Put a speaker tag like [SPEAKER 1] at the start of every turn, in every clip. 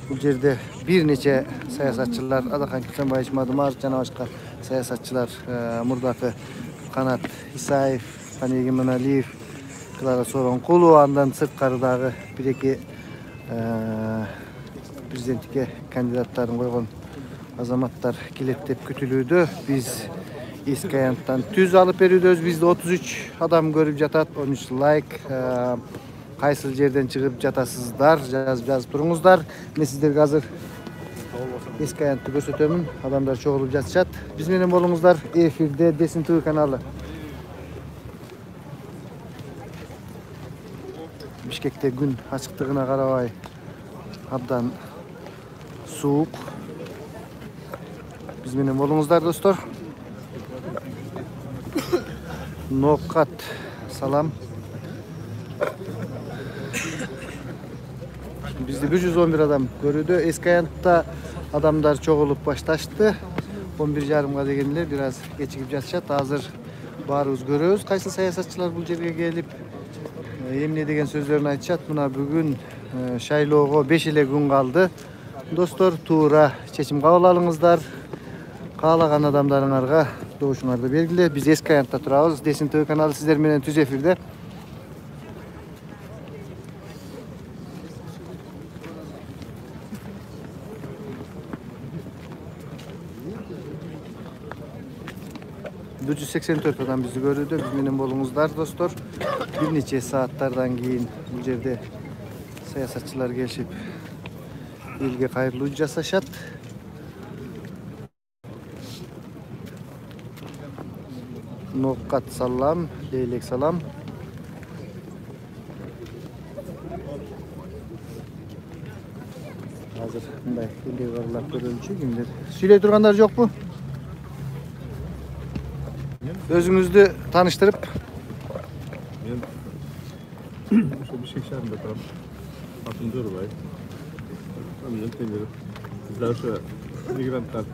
[SPEAKER 1] Bu yerde bir neçe siyasatçılar, Adakan Kimsenbayevich, Madımar, cana başka siyasatçılar, Murdaki Kanat İsayev, Kani Egemen Aliyev, Klara Soronqulu, andan sırtkarıdağı bir iki prezidentlikке kandidatların koygan azamatlar kilettep kütülüydü. Biz eski ayanttan tüz alıp berüyoruz. Bizde 33 adam görüp jatat, 13 like. Kaysıl жерден çıkıp jatasızlar, жазып тұрыңыздар. Мен сіздерге азыр eski ayantты көрсөтөмүn. Adamlar çoğulup жатышат. Biz менен болуңуздар. Эфирде Десин ТВ kanalı. Bişkekte gün açıktığına karabay abdan soğuk. Biz менен болуңуздар достор. Nokat salam. Bizde 111 adam görüldü. Eski ayantda adamlar çoğulup başlaştı. 11:30'ga degenler biraz geçikip жатышат. Hazır barыбыз көрөбүz. Kaysı siyasatçılar bu yerге gelip emne деген sözlerini айтышат. Muna bugün şaylоого 5 ele gün kaldı. Dostlar tuura çeçim kabul alыңыздар. Kalagan adamlarыңarga doğuşuңарды belgile. Biz eski ayantda turabız. Desin TV kanalı sizler menen tüz efirde. %184 adam bizi görüldü. Biz menen bolуңуздар dostlar. Bir neçe saatlerden keyin bu yerde siyasatçılar gelip elge kayırlуу jasaşat. Nokat salam, leylek salam. Hazır bunday elge varlap görülmüşü kimdir? Söyley turganlar yok mu? Özünüzü tanıştırıp.
[SPEAKER 2] Ben bir şey şehrinde tam. Adım Dörbay. Tanıyorum tanıyorum. Bizler şu migrantlar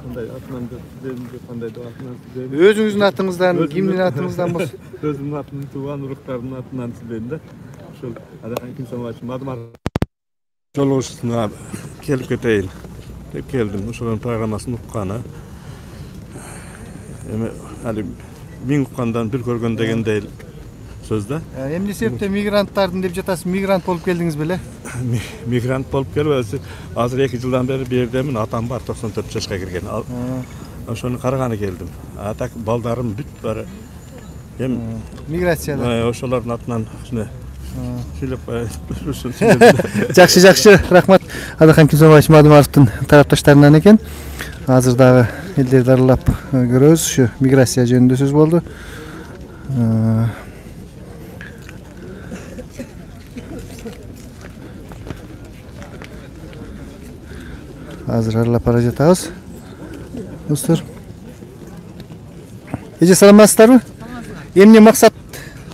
[SPEAKER 2] qanday atınandı, sizlerince qanday da atınandı.
[SPEAKER 1] Özünüzün atınızdan, kimnin atınızdan bu?
[SPEAKER 2] Özümün atının tuğan ruhlarının atından sizlerinde. Şu Adakan Kimsenbayevich, Madımar жолугушусуна келип кетейин деп келдим. Ошонун программасын укканы. Эми али миң уккандан бир көргөн дегендей сөз да.
[SPEAKER 1] Эмне себептен мигранттардын деп жатасыз, мигрант болуп келдиңиз беле?
[SPEAKER 2] Мигрант болуп келип, азыр 2 жылдан бери бу жердемин, атам бар 94 жашка кирген. Ошону караганы келдим. А так балдарым бүт бары. Эми
[SPEAKER 1] миграцияда.
[SPEAKER 2] Ошолордун атынан ушуну сөйлеп
[SPEAKER 1] Жакшы, рахмат. Adakan Kimsenbayevich Madыmaровдун тарапташтарынан экен. Азыр дагы элдерди аралап көрөбүз. Ушу миграция жөнүндө сөз болду. Азыр аралап бара жатабыз. Достор. Эже саламатсыздарбы? Эмне максат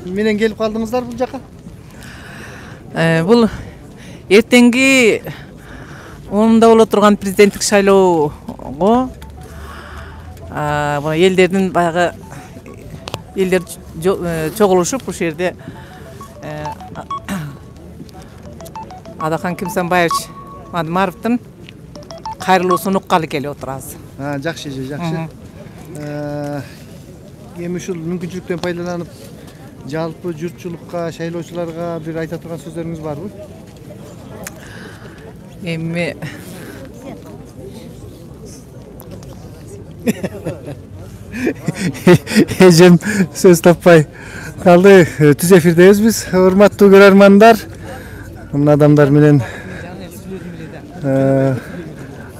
[SPEAKER 1] менен келип калдыңыздар бул жака?
[SPEAKER 3] Бул эртеңги онунда боло турган президенттик шайлоого элдердин баягы элдер чогулушуп ушул жерде Adakan Kimsenbayevich Madыmaровдун кайрылуусун уккалы келип отурабыз.
[SPEAKER 1] Жакшы. Эми ушул мүмкүнчүлүктөн пайдаланып жалпы журтчулукка, шайлоочуларга бир айта турган сөздөрүңүз барбы?
[SPEAKER 3] Эми
[SPEAKER 1] Эжем сөз таппай калды. Түз эфирдебиз биз. Урматтуу көрөрмандар. Мына адамдар менен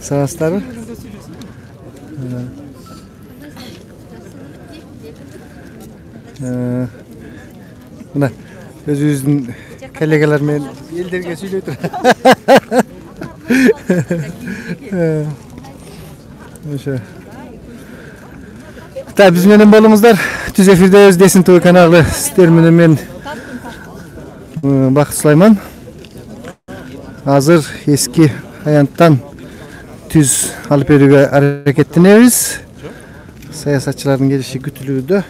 [SPEAKER 1] саламатсыздарбы? Мына өзүбүздүн коллегалар менен элдерге сүйлөй тур. Ошо. Та биз менен болуңуздар. Түз эфирдебиз Десин ТВ каналы. Сиздер менен мен Бакыт Сулайман. Азыр эски аянттан түз алып берүүгө аракеттенебиз. Саясатчылардын келиши күтүлүүдө.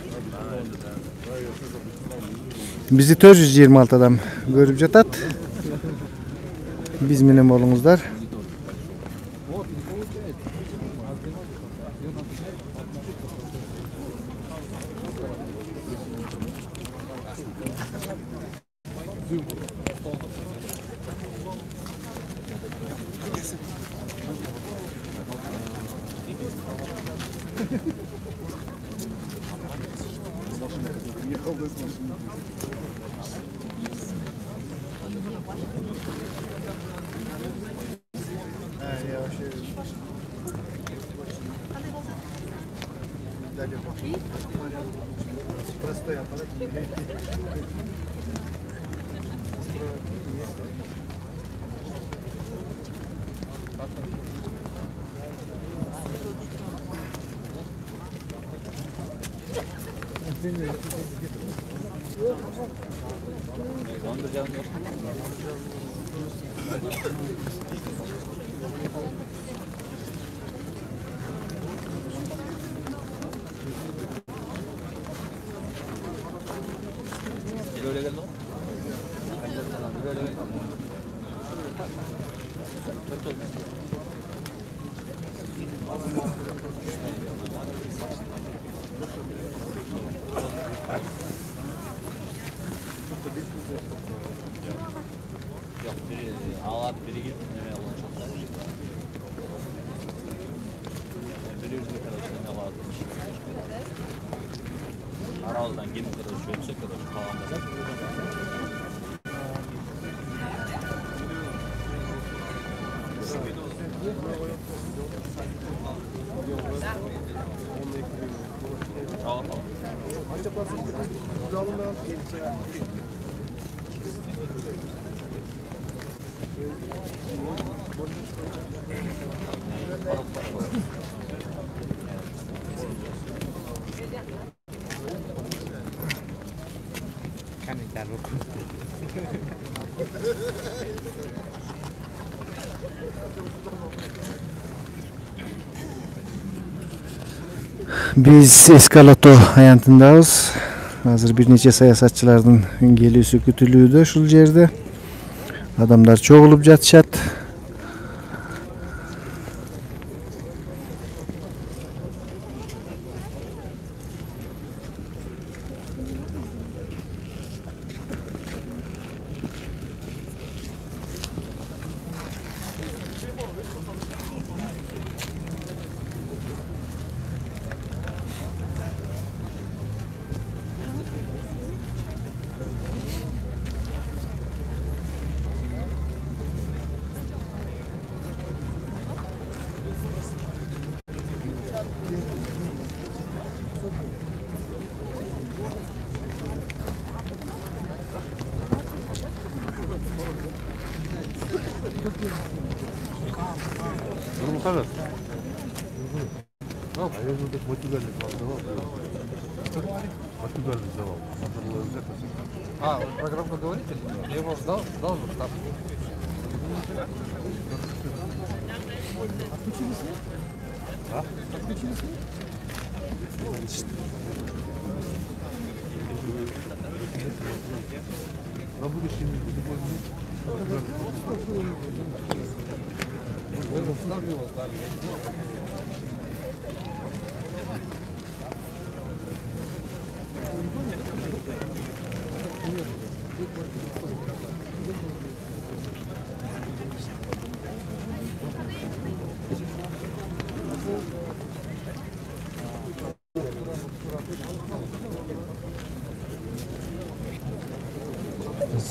[SPEAKER 1] Bizi 426 adam görüp jatat. Biz menен bolуңуздар.
[SPEAKER 4] Ağlat biri git. Ne olur çok da. Biri yüzde kadar ne vardı? Aralıdan gemi kadar şöyle yüksek kadar falan da.
[SPEAKER 1] Biz Eskalato ayantındayız. Hazır bir neçe sayasatçılardan gelüsü kütülüydü şul yerde. Adamlar çok olup жатышат.
[SPEAKER 5] Программка говорит, я его ждал, вот так. Отключили свет? На будущее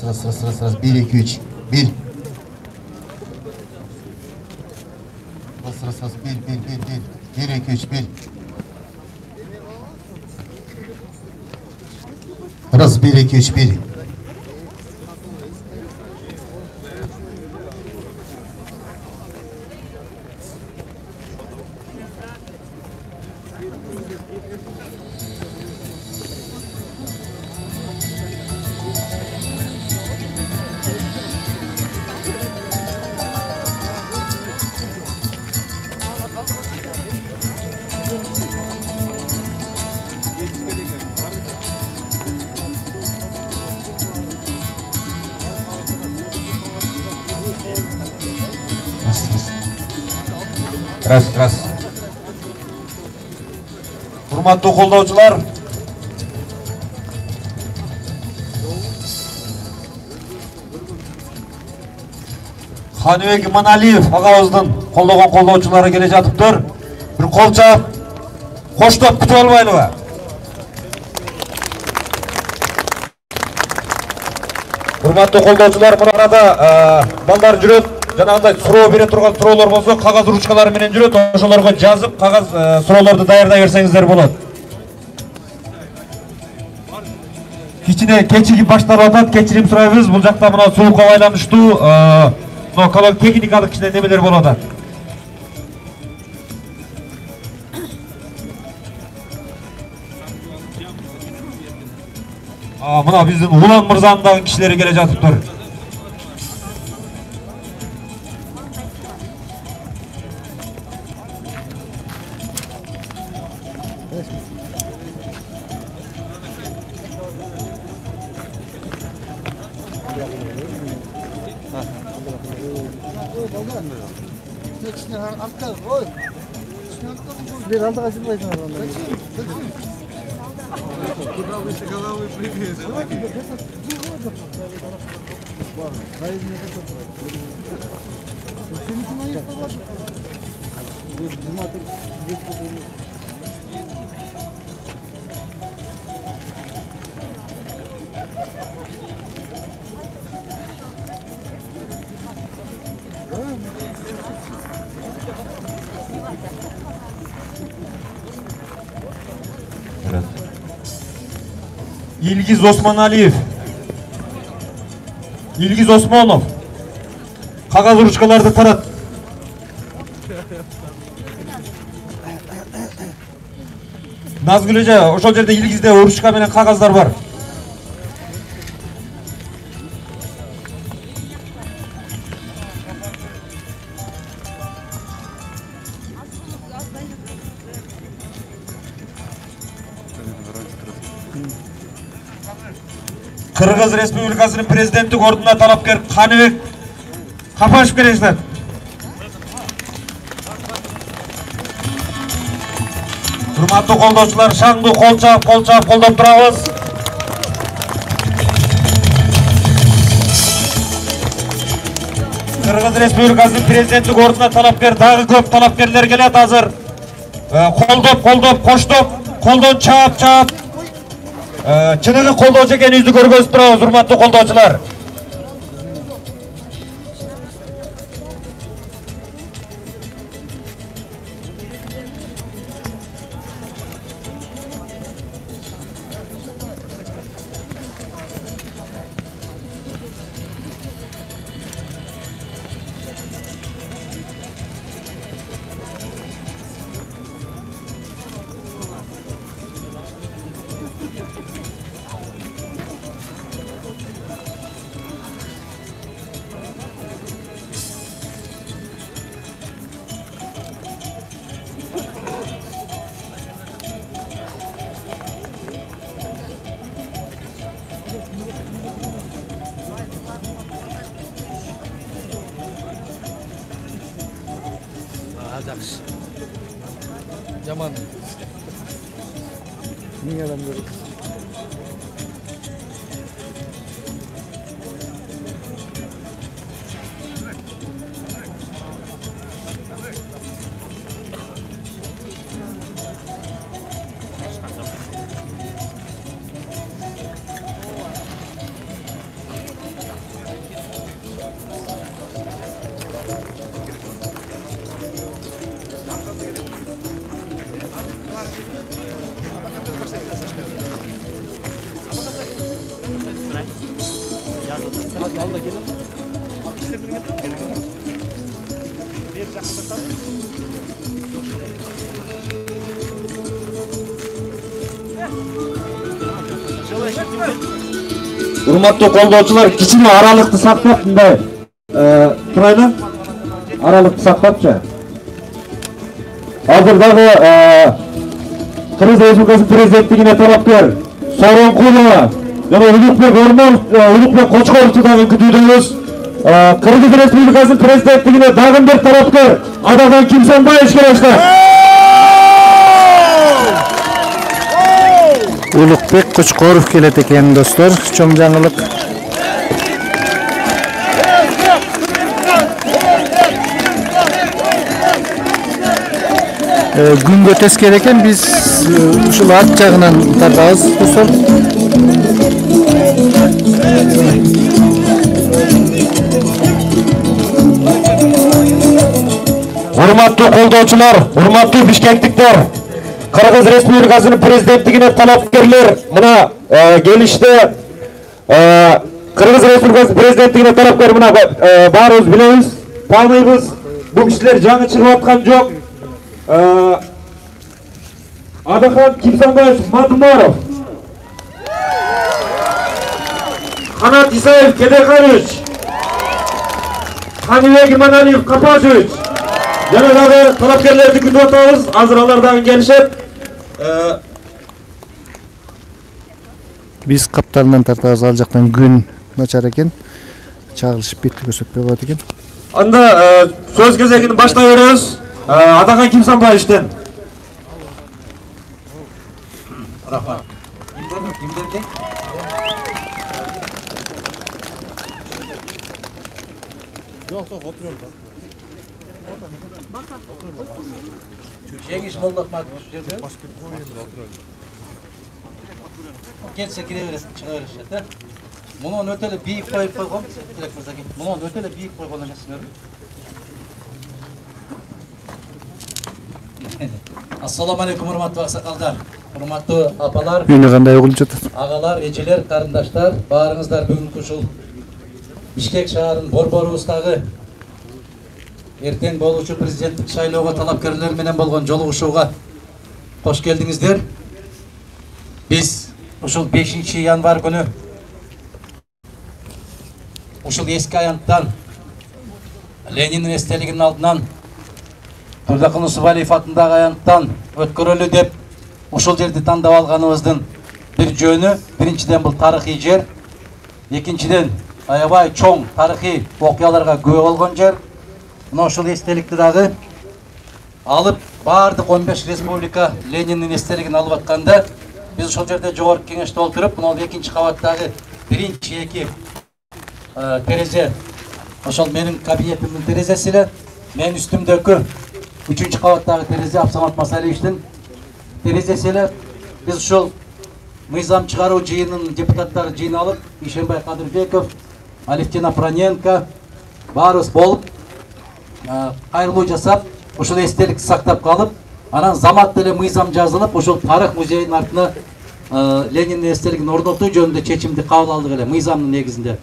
[SPEAKER 6] Раз. 1, 2, 3. 1. Раз. 1. 1, 2, 3. 1. Раз, 1, 2, 3. 1.
[SPEAKER 7] Раз. Урматтуу колдоочулар, Ханыбек Иманалиев агабыздын колдогон колдоочулары келе жатыптыр. Бир кол чаап, коштоп күтүп албайлыбы? Урматтуу колдоочулар, мына арада балдар жүрөт. Жанагындай суроо бере турган суроолор болсо, кагаз ручкалары менен жүрөт. Ошолорго жазып, кагаз суроолорду даярдай берсеңиздер болот. Кичине кечигип башталып атат, кечирим сурайбыз. Бул жакта мына сулукка байланыштуу техникалык кичине немелер болуп атат. Мына биздин Улан мырзанын дагы кишилери келе жатыптыр.
[SPEAKER 1] Bir aldı kaçırmayın adamlar. İlgiz Osmanaliyev, İlgiz Osmanov, kagaz rучкаларды tarat. Nazgül Hoca, ошол жерде İlgiz'de rучка менен kagazlar var. Kırgız Respublikasının prezidentlik orduna talapkar Kanibek Kapaşıp gelesizler. Hurmatlı koldoçular, şanlı kolçap koldop turabız. Kırgız Respublikasının prezidentlik orduna talapkar dagы köp talapkerler gelet hazır. Koldop, koştop, koldon çap. Чыныгы колдоочу экенибизди көргөзүп турабыз, урматтуу колдоочулар.
[SPEAKER 5] Yaman.
[SPEAKER 1] Niye adamları?
[SPEAKER 7] Урматтуу колдоочулар, кичине аралыкты сактап мындай турайлы. Аралыкты сактапчы. Азыр дагы Кыргыз Республикасынын президенттигине талапкер Сооронкулова жана Улукбек Кочкоровду дагы күтүүдөбүз. Kırgız Respublikasынын президенттигине дагы бир талапкер Адахан Кимсанбаевич келишти.
[SPEAKER 1] Ulukbek Qo'chqorov keladi ekan do'stlar. Cho'ng жаңылык. Gün ötesi gereken biz şu at жағынан тартабыз dostlar.
[SPEAKER 7] Урматтуу колдоочулар, урматтуу бишкектиктер, Кыргыз Республикасынын президенттигине талапкерлер мына келишти. Кыргыз Республикасынын президенттигине талапкер мына баарыбыз билебиз, тааныйбыз. Бул кишилер жаңы чыгып аткан жок. Адахан Кимсанбаевич Мадмаров, Канат Исаев Кедерханович, Канибек Иманалиев Капашевич, жана дагы талапкерлерди күтүп атабыз. Азыр алар дагы келишет.
[SPEAKER 1] Biz kaptandan tartабыз, ал жактан күн начар экен. Чагылышып бетти көрсөтпөй коет экен.
[SPEAKER 7] Анда сөз кезегин баштай беребиз. Адахан Кимсанбаевичтен.
[SPEAKER 8] Рахмат. Кимдерди? Жок, отурам. Жеңиш болдокмат ушул жерде. Келсе кире бересиң, чыга беришет, да? Мунун өтө эле бийик коюп койгон, Тилек мырза. Мунун өтө эле бийик койгон эмесиңерби? Assalamu alaikum hurmatlı aksakallar, hurmatlı apalar,
[SPEAKER 1] Үйүнө кандай угулуп жатат?
[SPEAKER 8] ağalar, eceler, karındaşlar, bağrınızlar bugün kuşul Bişkek şaharın Borboruğuzdagı erteң болуучу президенттик шайлоого талапкерлер менен болгон жолугушууга кош келдиңиздер. Биз ушул 5 январь күнү ушул эски аянттан Лениндин эстелигинин алдынан Турдакын Усубалиев атындагы аянттан өткөрөлү деп ушул жерди тандап алганыбыздын бир жөнү, биринчиден бул тарыхый жер, экинчиден аябай чоң тарыхый окуяларга күбө болгон жер. Мына ушул эстеликти дагы алып баардык 15 республика Лениндин эстелигин алып атканда биз ошол жерде жогорку кеңеште отуруп, мына экинчи кабаттагы биринчи эки терезе ошол менин кабинетимдин терезеси эле, менин үстүмдөгү 3-cü kavattagi tereзе Абсамат Масалиевичтин терезеси эле. Биз ушул мыйзам чыгаруу жыйынынын депутаттары жыйналып, Ишенбай Кадырбеков, Алевтина Проненко баарыбыз болуп, кайрылуу жасап, ушул эстеликти сактап калып, анан замат деле мыйзам жазылып, ушул тарых музейинин артына Лениндин эстелигин орнотуу жөнүндө чечимди кабыл алдык эле мыйзамдын негизинде.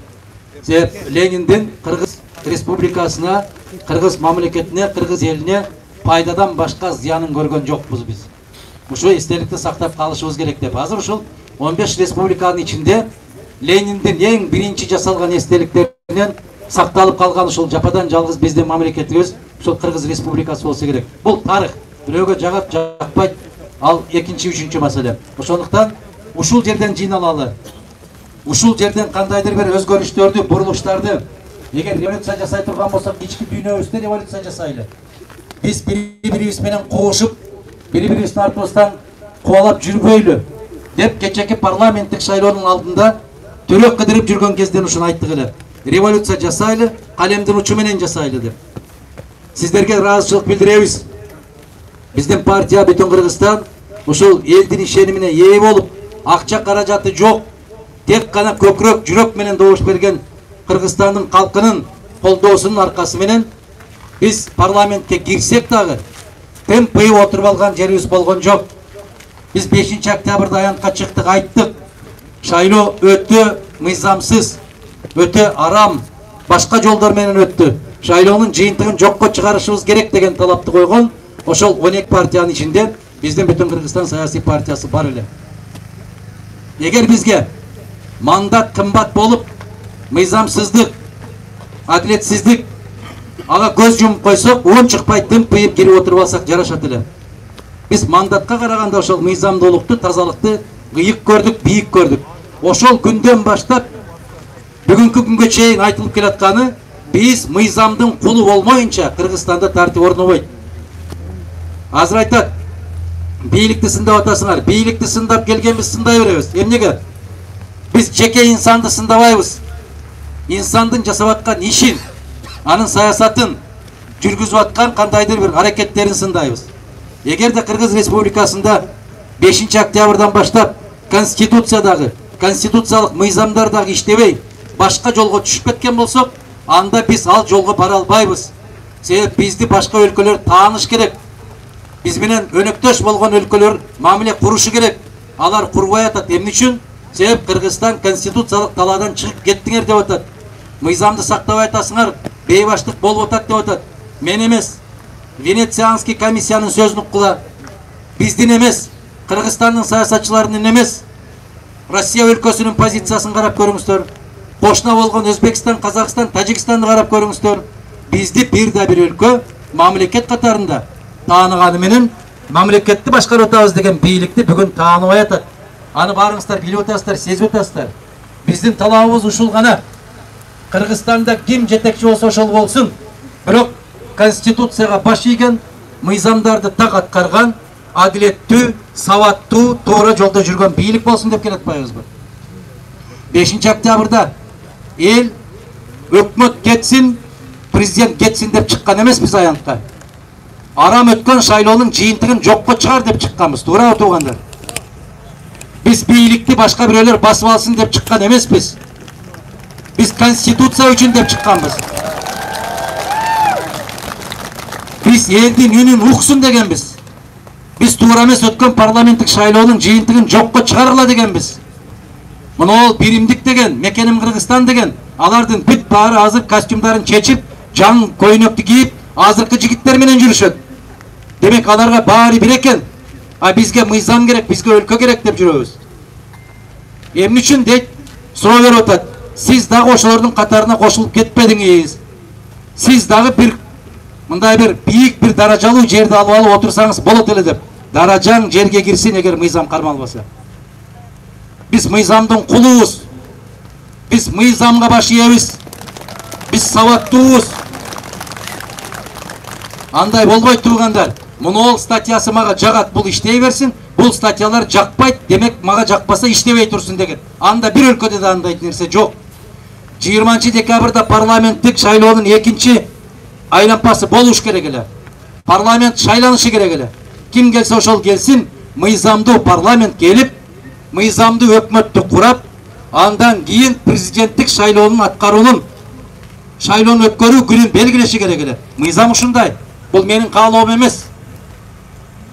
[SPEAKER 8] Себеп Лениндин Кыргыз Республикасына, Кыргыз мамлекетине, Кыргыз элине пайдадан башка зыянын көргөн жокпуз биз. Ушул эстеликти сактап калышыбыз керек деп. Азыр ушул 15 республиканын ичинде Лениндин эң биринчи жасалган эстеликтеринен сакталып калган ушул жападан жалгыз биздин мамлекетибиз ушул Кыргыз Республикасы болсо керек. Бул тарых. Бирөөгө жагат, жакпайт, ал экинчи, үчүнчү маселе. Ошондуктан ушул жерден жыйналалы. Ушул жерден кандайдыр бир өзгөрүштөрдү, бурулуштарды эгер революция жасай турган болсок, ички дүйнөбүздө революция жасайлы. Биз бири-бирибиз менен куушуп, бири-бирибиздин артыбыздан кубалап жүрбөйлү деп кечеки парламенттик шайлоонун алдында төрөк кыдырып жүргөн кезден ушуну айттык эле. Революция жасайлы, калемдин учу менен жасайлы деп. Сиздерге ыраазычылык билдиребиз. Биздин партия бүтүн Кыргызстан ушул элдин ишенимине ээ болуп, акча каражаты жок, тек гана көкүрөк жүрөк менен добуш берген Кыргызстандын калкынын колдоосунун аркасы менен биз парламентке кирсек дагы тымпыйып отуруп алган жерибиз болгон жок. Биз 5 октябрда аянтка чыктык, айттык. Шайлоо өтө мыйзамсыз, өтө арам, башка жолдор менен өттү. Шайлоонун жыйынтыгын жокко чыгарышыбыз керек деген талапты койгон. Ошол 12 партиянын ичинде биздин бүтүн Кыргызстан саясий партиясы бар эле. Эгер бизге мандат кымбат болуп, мыйзамсыздык, адилетсиздик ага көз жумуп койсок, уун чыкпай тымпыйып кирип отуруп алсак жарашат эле. Биз мандатка караганда ошол мыйзамдуулукту, тазалыкты ыйык көрдүк, бийик көрдүк. Ошол күндөн баштап бүгүнкү күнгө чейин айтылып келатканы Biz мыйзамдын кулу болмоюнча Кыргызстанда тартип орнобойт. Азыр айтат, бийликти сындап атасыңар, бийликти сындап келгенбиз сындай беребиз. Эмнеге? Biz жеке инсанды сындабайбыз. İnsandın жасап аткан ишин, анын саясатын, жүргүзүп аткан кандайдыр бир аракеттерин сындайбыз. Эгерде Кыргыз Республикасында 5 октябрдан баштап конституциядагы, конституциялык мыйзамдардагы иштебей, башка жолго түшүп кеткен болсок, анда биз ал жолго бара албайбыз. Себеп бизди башка өлкөлөр тааныш керек. Биз менен өнөктөш болгон өлкөлөр мамиле курушу керек. Алар курбай атат. Эмне үчүн? Себеп Кыргызстан конституциялык талаадан чыгып кеттиңер деп атат. Мыйзамды сактабай атасыңар, бейбаштык болуп атат деп атат. Мен эмес, Венецианский комиссиянын сөзүн уккула. Биздин эмес, Кыргызстандын саясатчыларынын эмес, Россия өлкөсүнүн позициясын карап көрүңүздөр. Кошуна болгон Өзбекстан, Казакстан, Тажикстанды карап көрүңүздөр. Бизди бир да бир өлкө мамлекет катарында тааныганы менен мамлекетти башкарып атабыз деген бийликти бүгүн тааныбай атат. Аны барыңыздар билип атасыздар, сезип атасыздар. Биздин талабыбыз ушул гана. Кыргызстанда ким жетекчи болсо ошол болсун. Бирок конституцияга баш ийген, мыйзамдарды так аткарган, адилеттүү, сабаттуу, туура жолдо жүргөн бийлик болсун деп келе атпайбызбы? 5 октябрда эл өкмөт кетсин, президент кетсин деп чыккан эмеспиз аянтка. Арам өткөн шайлоонун жыйынтыгын жокко чыгар деп чыкканбыз, туурабы туугандар? Biz biyilikti başka bireyler basıp alsın deyip çıkkan emesiz. Biz konstitusiya üçün deyip çıkkanbız. Biz eldin ünün uksun degenbiz. Biz tuğrames ötken parlamentik şayloğunun jıyıntığın jokko çıkarıla degenbiz. Muna ol birimdik degen, mekenim Kırgızstan degen, alardın büt bari hazır kostümlerin çeçip, can koyunöktü giyip, azırkı jigitler menen жүрүшөт. Demek alarga bari bireken, bizge mıйзам керек, bizge өлkө керек деп жүрөбүз. Эмне үчүн дейт, суроо берип атат. Сиз дагы ошолордун катарына кошулуп кетпедиңиз. Сиз дагы бир мындай бир бийик бир даражалуу жерди алып алып отурсаңыз болот эле деп. Даражаң жерге кирсин эгер мыйзам кармалбаса. Биз мыйзамдын кулубуз. Биз мыйзамга баш ийебиз. Биз сабаттуубуз. Андай болбойт туугандар. Мунол статьясы мага жагат, бул иштей берсин. Бул статьялар жакпайт, демек мага жакпаса иштебей турсун деген. Анда бир өлкөдө да андай нерсе жок. 20 декабрда парламенттик шайлоонун экинчи айлампасы болуш керек эле. Парламент шайланышы керек эле. Ким келсе ошол келсин, мыйзамдуу парламент келип, мыйзамдуу өкмөттү курап, андан кийин президенттик шайлоонун аткаруунун, шайлоону өткөрүү күнүн белгилеши керек эле. Мыйзам ушундай. Бул менин каалоом эмес.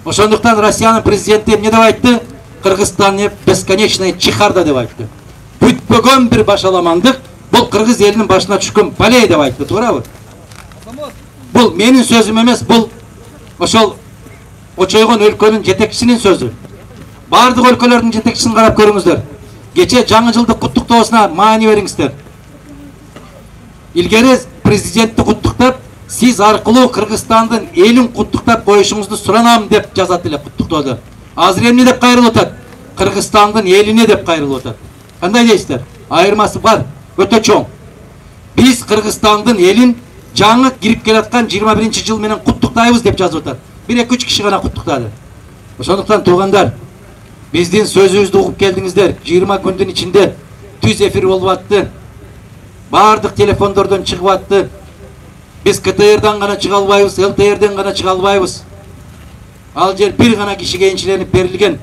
[SPEAKER 8] Ошондуктан Россиянын президенти эмне деп айтты? Кыргызстан бесконечный чехарда деп айтты. Бүтпөгөн бир башаламандык, бул кыргыз элинин башына түшкөн балей деп айтты, туурабы? Бул менин сөзүм эмес, бул ошол очойгон өлкөнүн жетекчисинин сөзү. Бардык өлкөлөрдүн жетекчисин карап көрүңүздөр. Кече жаңы жылдык куттуктоосуна маани бериңиздер. Илгери президентти куттуктап, сиз аркылуу Кыргызстандын элин куттуктап коюшуңузду суранам деп жазат эле куттуктоодо. Азыр эмне деп кайрылып атат? Кыргызстандын элине деп кайрылып атат. Кандай дейсиздер? Айырмасы бар, өтө чоң. Биз Кыргызстандын элин жаңы кирип келаткан 21-жыл менен куттуктайбыз деп жазып атат. 1-2-3 киши гана куттуктады. Ошондуктан туугандар, биздин сөзүбүздү угуп келдиңиздер. 20 күндүн ичинде түз эфир болуп атты. Бардык телефондордон чыгып атты. Biz КТР'дан гана чыга албайбыз, ЛТР'ден гана чыга албайбыз. Ал жер бир гана кишиге энчиленип берилген.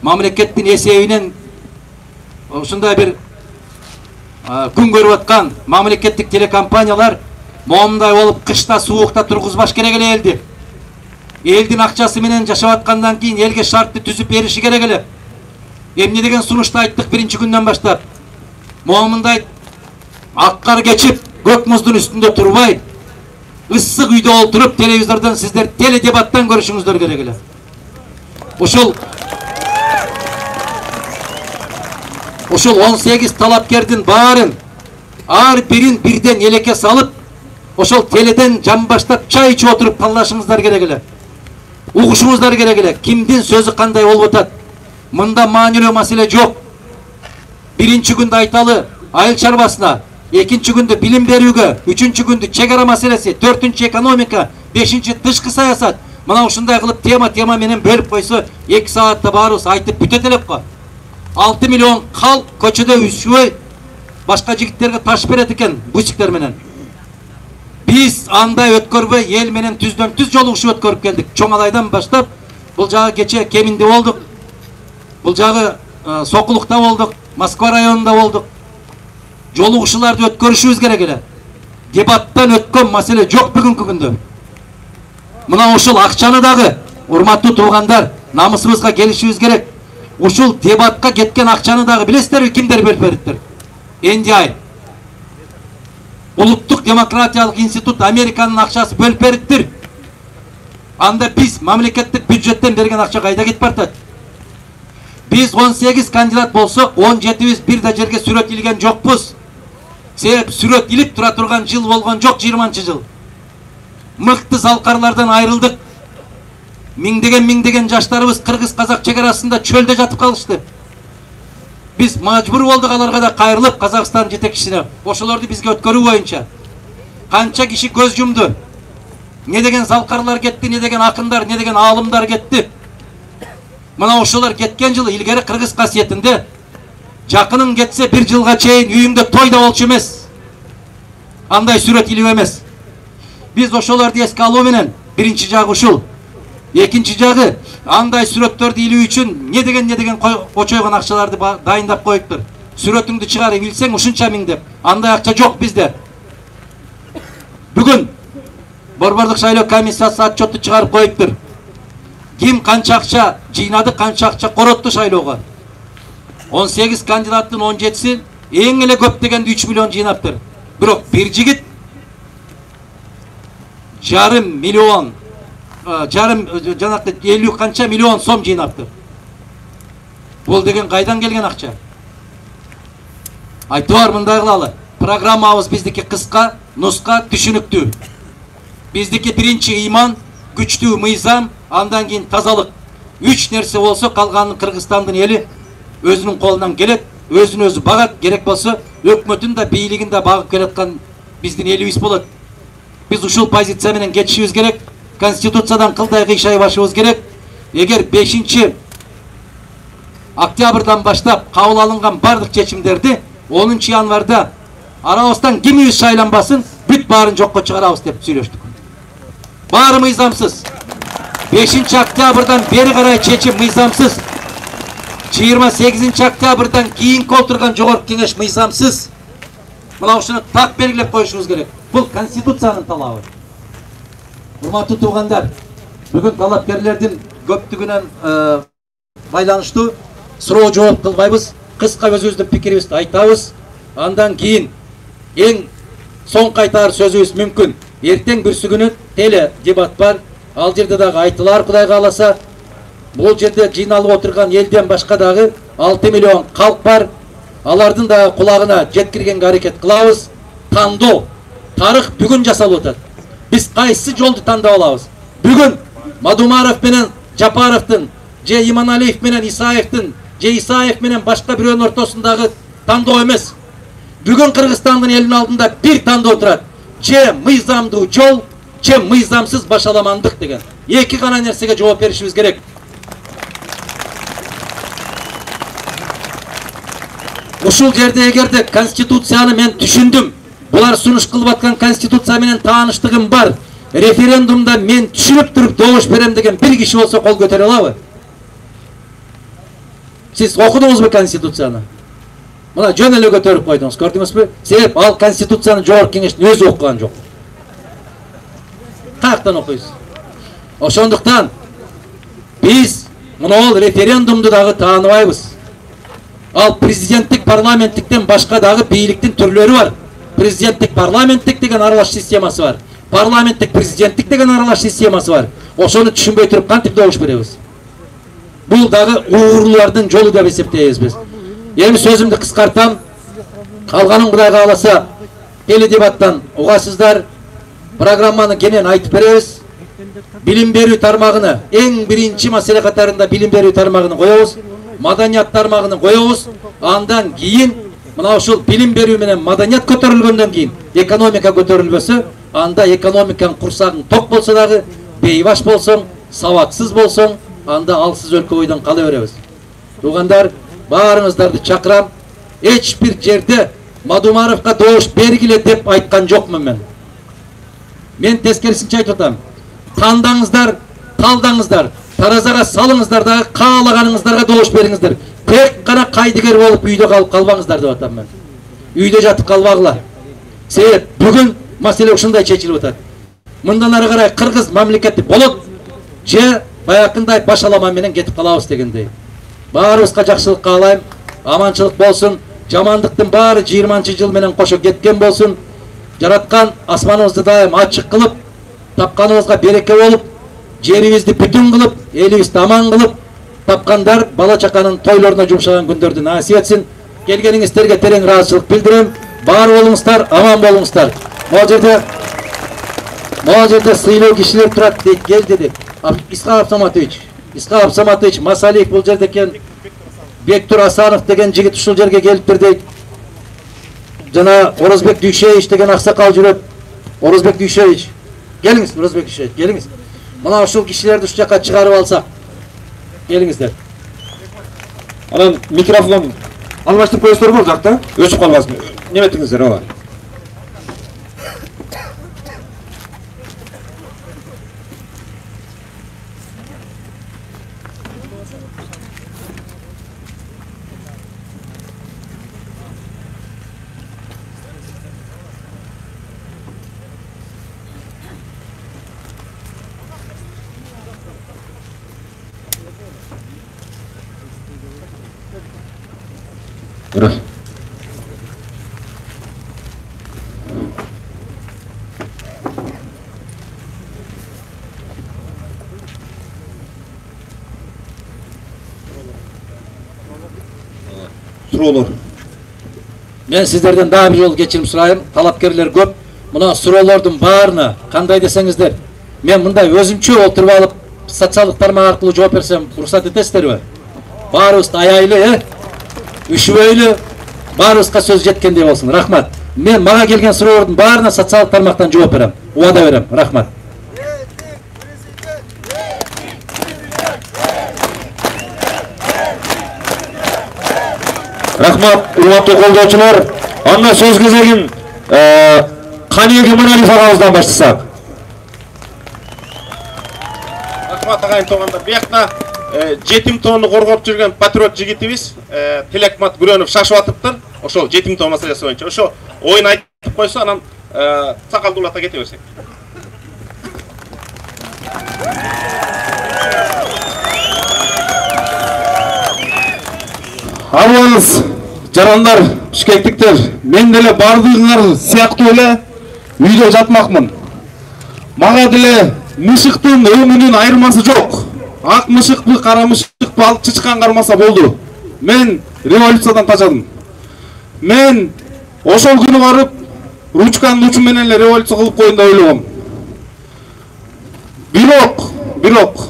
[SPEAKER 8] Мамлекеттин эсебинен ушундай бир күн көрүп аткан мамлекеттик телекомпаниялар момундай болуп кышта суукта тургузбаш керек эле элди. Элдин акчасы менен жашап аткандан кийин элге шартты түзүп бериши керек эле. Эмне деген сунушту айттык биринчи күндөн баштап. Момундай аккар кечип көк муздун үстүндө турбай, ысык үйдө олтуруп телевизордон сиздер теледебаттан көрүшүңүздөр керек эле. Ошол 18 талапкердин баарын ар бирин бирден элекке салып, ошол теледен жамбаштап чай ичип отуруп талашыңыздар керек эле. Угушуңуздар керек эле. Кимдин сөзү кандай болуп атат? Мында маанилүү маселе жок. Биринчи күндө айталы айыл чарбасына экинчи күндө билим берүүгө, үчүнчү күндө чек ара маселеси, төртүнчү экономика, бешинчи тышкы саясат. Мына ушундай кылып тема менен бөлүп койсо 2 саатта баарыбыз айтып бүтөт элек го. 6 миллион калк көчөдө үшүбөй башка жигиттерге таш берет экен бусиктер менен. Биз андай өткөрбөй эл менен түздөн-түз жолугушуп өткөрүп келдик. Чоңалайдан баштап бул жагы кече Кеминде болдук. Бул жагы Сокулукта болдук, Москва районунда болдук. Жолугушууларды өткөрүшүбүз керек эле. Дебаттан өткөн маселе жок бүгүнкү күндө. Мына ушул акчаны дагы, урматтуу туугандар, намысыбызга келишибиз керек. Ушул дебатка кеткен акчаны дагы билесиздерби кимдер бөлүп бериптир? NDI. Улуттук демократиялык институт Американын акчасы бөлүп бериптир. Анда биз мамлекеттик бюджеттен берген акча кайда кетип бартат? Biz 18 kandidat bolsak 17'miz bir de жерге сүрөт илген жокпуз. Себеп сүрөт илип тура турган жыл болгон жок 20-жыл. Мыкты залкарлардан айрылдык. Миңдеген жаштарыбыз кыргыз казак чек арасында чөлдө жатып калышты. Biz мажбур болдук аларга да кайрылып Казакстан жетекчисине ошолорду бизге өткөрүү боюнча. Канча киши көз жумду. Не деген залкарлар кетти, не деген акындар, не деген аалымдар кетти. Мына ошолор кеткен жылы илгери кыргыз касиетинде жакының кетсе 1 жылга чейин үйүңдө той да болчу эмес. Андай сүрөт илүү эмес. Биз ошолорду эске алуу менен биринчи жагы ушул. Экинчи жагы андай сүрөттөрдү илүү үчүн не деген очойгон акчаларды дайындап коюптур. Сүрөтүңдү чыгарып илсең ушунча миң деп. Андай акча жок бизде. Бүгүн Борбордук шайлоо комиссиясы отчетту чыгарып коюптур. Ким канча акча жыйнады, канча акча коротту шайлоого. 18 кандидаттын 17си эң эле көп дегенде 3 миллион жыйнаптыр. Бирок бир жигит жарым миллион, жанакты 50 канча миллион сом жыйнаптыр. Бул деген кайдан келген акча? Айтыбар мындай кылалы. Программабыз биздики кыска, нуска, түшүнүктүү. Биздики биринчи ыйман, күчтүү мыйзам, андан кийин тазалык. 3 нерсе болсо калганын Кыргызстандын эли өзүнүн колунан келет, өзүн өзү багат, керек болсо өкмөтүн да бийлигин да багып келаткан биздин элибиз болот. Биз ушул позиция менен кетишибиз керек. Конституциядан кылдай кыйшай башыбыз керек. Эгер 5 октябрдан баштап кабыл алынган бардык чечимдерди 10 январда арабыздан кимибиз шайланбасын, бүт баарын жокко чыгарабыз деп сүйлөштүк. Баары мыйзамсыз. 5 октябрдан бери карай чечим мыйзамсыз. 28 октябрдан кийинки отурган жогорку кеңеш мыйзамсыз. Мына ушуну так белгилеп коюшубуз керек. Бул конституциянын талабы. Урматтуу туугандар, бүгүн талапкерлердин көптүгүнөн байланыштуу суроо жооп кылбайбыз. Кыска өзүбүздүн пикирибизди айтабыз. Андан кийин эң соң кайтаар сөзүбүз мүмкүн. Эртең бүрсүгүнү теле дебат бар. Ал жерде дагы айтылар, Кудайга кааласа. Бул жерде жыйналып отурган элден башка дагы 6 миллион калк бар. Алардын да кулагына жеткиргенге аракет кылабыз. Тандоо, тарых бүгүн жасалып атат. Биз кайсы жолду тандап алабыз? Бүгүн Мадумаров менен Жапаровдун, же Иманалиев менен Исаевдин, же Исаев менен башка бирөөнүн ортосундагы тандоо эмес. Бүгүн Кыргызстандын элинин алдында бир тандоо турат. Же мыйзамдуу жол, же мыйзамсыз башаламандык деген. Эки гана нерсеге жооп беришибиз керек. Ушул жерде эгерде конституцияны мен түшүндүм, булар сунуш кылып аткан конституция менен тааныштыгым бар, референдумда мен түшүнүп туруп добуш берем деген бир киши болсо кол көтөрө алабы? Сиз окудуңузбу конституцияны? Мына жөн эле көтөрүп койдуңуз, көрдүңүзбү? Себеп ал конституцияны жогорку кеңештин өзү окуган жок. Каяктан окуйсуз? Ошондуктан биз мына референдумду дагы тааныбайбыз. Ал президенттик, парламенттиктен башка дагы бийликтин түрлөрү бар. Президенттик, парламенттик деген аралаш системасы бар. Парламенттик, президенттик деген аралаш системасы бар. Ошону түшүнбөй туруп кантип добуш беребиз? Бул дагы уурулардын жолу деп эсептейбиз биз. Эми сөзүмдү кыскартам. Калганын Кудайга кааласа теледебаттан угасыздар. Программаны кенен айтып беребиз. Билим берүү тармагына эң биринчи маселе катарында билим берүү тармагын коебуз. Маданият тармагын коебуз. Андан кийин мына ушул билим берүү менен маданият көтөрүлгөндөн кийин экономика көтөрүлбөсө, анда экономиканын курсагың ток болсо дагы, бейбаш болсоң, сабатсыз болсоң, анда алсыз өлкө бойдон кала беребиз. Туугандар, баарыңыздарды чакырам. Эч бир жерде Мадумаровго добуш бергиле деп айткан жокмун мен. Мен тескерисинче айтып атам. Тандаңыздар, талдаңыздар, таразага салыңыздар дагы каалаганыңыздарга добуш бериңиздер. Тек гана кайдыгер болуп үйдө калып калбаңыздар деп атам мен. Үйдө жатып калбагыла. Себеп бүгүн маселе ушундай чечилип атат. Мындан ары карай кыргыз мамлекети болот же баякындай башалама менен кетип калабыз дегендей. Баарыбызга жакшылык каалайм, аманчылык болсун, жамандыктын баары 20-жыл менен кошо кеткен болсун. Жараткан асманыбызды дайым ачык кылып, тапканыбызга береке болуп, жерибизди бүтүн кылып, элибизди аман кылып, тапкандар бала чаканын тойлоруна жумшаган күндөрдү насип этсин. Келгениңиздерге терең ыраазычылык билдирем. Бар болуңуздар, аман болуңуздар. Могул жерде сыйлуу кишилер турат дейт, келди деп. Исхак Саматович, Масалиев бул жерде экен. Бектур Асанов деген жигит ушул жерге келиптир дейт. Жана Орозбек Дүйшевич деген аксакал жүрөт. Орозбек Дүйшевич. Келиңиз, Орозбек Дүйшевич, келиңиз. Мына ушул кишилерди ушул жака чыгарып алсак. Келиңиздер.
[SPEAKER 7] Анан микрофон алмаштырып коесуздарбы жакта? Өчүп калбасын. Неметиңиздер, ооба.
[SPEAKER 8] Суроолор. Мен сиздерден дагы бир жолу кечирим сурайм. Талапкерлер көп. Мына суроолордун баарына кандай десеңиздер, мен мындай өзүмчө отуруп алып, социалдык тармак аркылуу жооп берсем, уруксат этесиздерби? Баарыбызды аялы, үшүбөйлү, баарыбызга сөз жеткендей болсун. Рахмат. Мен мага келген суроолордун баарына социалдык тармактан жооп берем. Убада берем. Рахмат.
[SPEAKER 7] Рахмат, урматтуу колдоочулар. Анда сөз кезегин Каниеги Маналиев агабыздан баштасак.
[SPEAKER 9] Рахмат агайын туугандар. Биякта жетим тоону коргоп жүргөн патриот жигитибиз Тилекмат Гүрөнов шашып атыптыр. Ошол жетим тоо маселеси боюнча. Ошо оюн айтып койсо, анан сакалдуулата кете берсек.
[SPEAKER 7] Арбаңыз, жарандар, бишкектиктер, мен деле бардыгыңар сыяктуу эле үйдө жатмакмын. Мага деле мышыктын өңүнүн айырмасы жок. Ак мышыкпы, кара мышыкпы, ал чычкан кармаса болду. Мен революциядан тажадым. Мен ошол күнү барып, ручканын учу менен эле революция кылып коеюн деп ойлогом. Бирок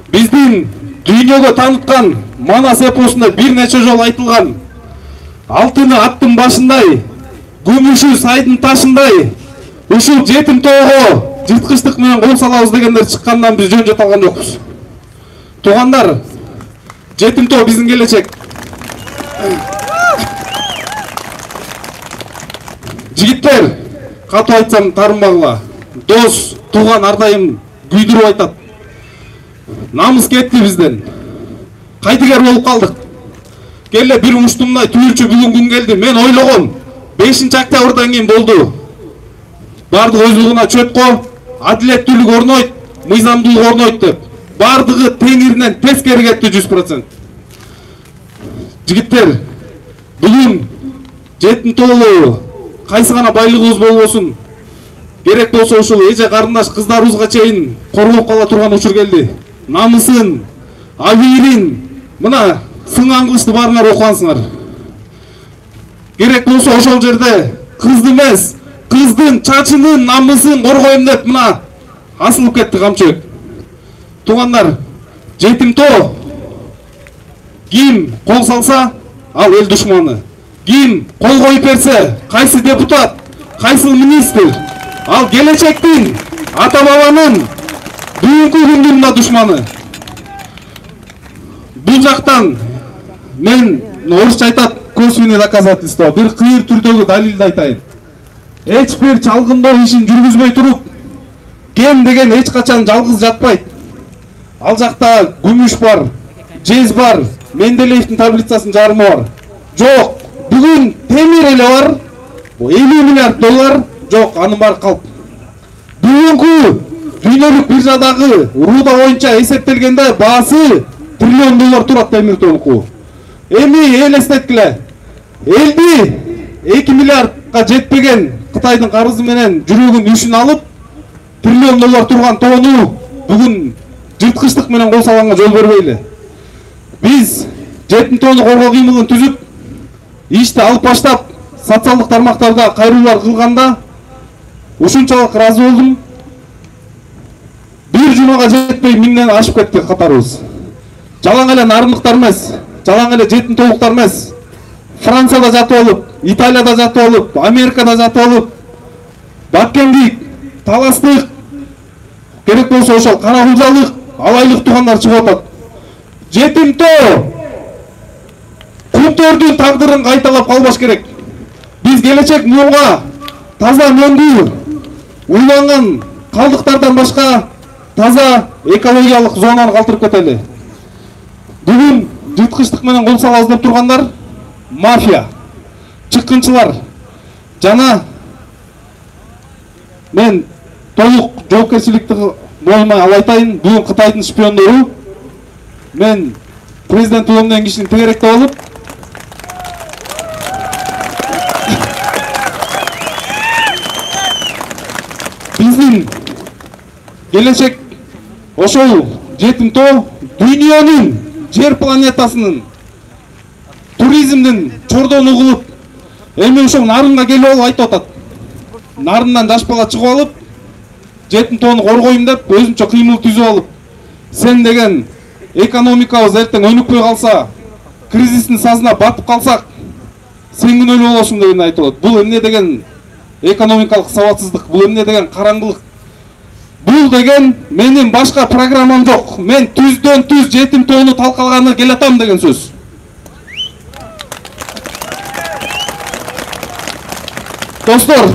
[SPEAKER 7] биздин дүйнөгө тааныткан Манас эпосунда бир нече жол айтылган. Алтыны аттын башындай, күмүшү сайдын ташындай, ушул жетим тоого жырткычтык менен кол салабыз дегендер чыккандан биз жөн жете алган жокпуз. Туугандар, жетим тоо биздин келечек. Жигиттер, катуу айтсам тарынбагыла. Дос, тууган ар дайым күйдүрүп айтат. Намыс кетти бизден. Кайдыгер болуп калдык. Келе бир уштумдай түйүлчү бүгүн күн келди. Мен ойлогом, 5-октябрдан кийин болду. Бардык өздүгүнө чөткө, адилеттүүлүк орнойт, мыйзамдуулук орнойт деп. Бардыгы теңиринен тескери кетти 100%. Жигиттер, бүгүн жетим тоолу кайсы гана байлыгыбыз болбосун, керек болсо ушул эже карындаш кыздарыбызга чейин коргоп кала турган учур келди. Намысын, абийирин, мына сыңган кылычты баарыңар окугансыңар. Керек болсо ошол жерде кызды эмес, кыздын чачынын намысын коргойм деп мына асылып кетти камчыбек. Туугандар, жетим тоо ким кол салса, ал эл душманы. ким кол коюп берсе, кайсы депутат, кайсы министр, ал келечектин, ата бабанын бүгүнкү күндүн да душманы. Бул жактан мен орусча айтат, косвенный доказательство, бир кыйыр түрдөгү далилди айтайын. Эч бир чалгындоо ишин жүргүзбөй туруп, ген деген эч качан жалгыз жатпайт. Ал жакта күмүш бар, жез бар, Менделеевдин таблицасынын жарымы бар. Жок, бүгүн темир эле бар, 50 миллиард доллар, жок, анын баары калп. Бүгүнкү дүйнөлүк биржадагы руда боюнча эсептелгенде баасы триллион доллар турат темир тонку. Эми элестеткиле, элди 2 миллиардка жетпеген Кытайдын карызы менен жүрөгүн үшүн алып, триллион доллар турган тоону бүгүн жырткычтык менен кол салганга жол бербейли. Биз жетим тоону коргоо кыймылын түзүп, ишти алып баштап, социалдык тармактарда кайрылуулар кылганда ушунчалык ыраазы болдум. Бир жумага жетпей миңден ашып кетти катарыбыз. Жалаң эле нарындыктар эмес, жалаң эле жетим тоолуктар эмес. Францияда жатып алып, Италияда жатып алып, Америкада жатып алып, баккендик, таластык, керек болсо ошол кара кулжалык, алайлык туугандар чыгып атат. Жетим тоо кумтөрдүн тагдырын кайталап калбаш керек. Биз келечек муунга таза мөңгү, уйланган калдыктардан башка таза экологиялык зонаны калтырып кетели. Бүгүн жырткычтык менен кол салабыз деп тургандар мафия, чыккынчылар жана мен толук жоопкерчиликти мойнума ала айтайын. Бүгүн Кытайдын шпиондору мен президент улумден кишини тегеректеп алып, биздин келечек ошол жетим тоо дүйнөнүн, жер планетасынын туризмдин чордону кылып, эми ошол нарынга келип алып айтып атат. Нарындан жаш бала чыгып алып, жетим тоону коргойм деп өзүнчө кыймыл түзүп алып, сен деген экономикабыз эртең өнүкпөй калса, кризистин сазына батып калсак, сен күнөөлүү болосуң деген айтып атат. Бул эмне деген экономикалык сабатсыздык, бул эмне деген караңгылык. Бул деген менин башка программам жок. Мен түздөн түз жетим тоону талкалаганы келатам деген сөз. Достор,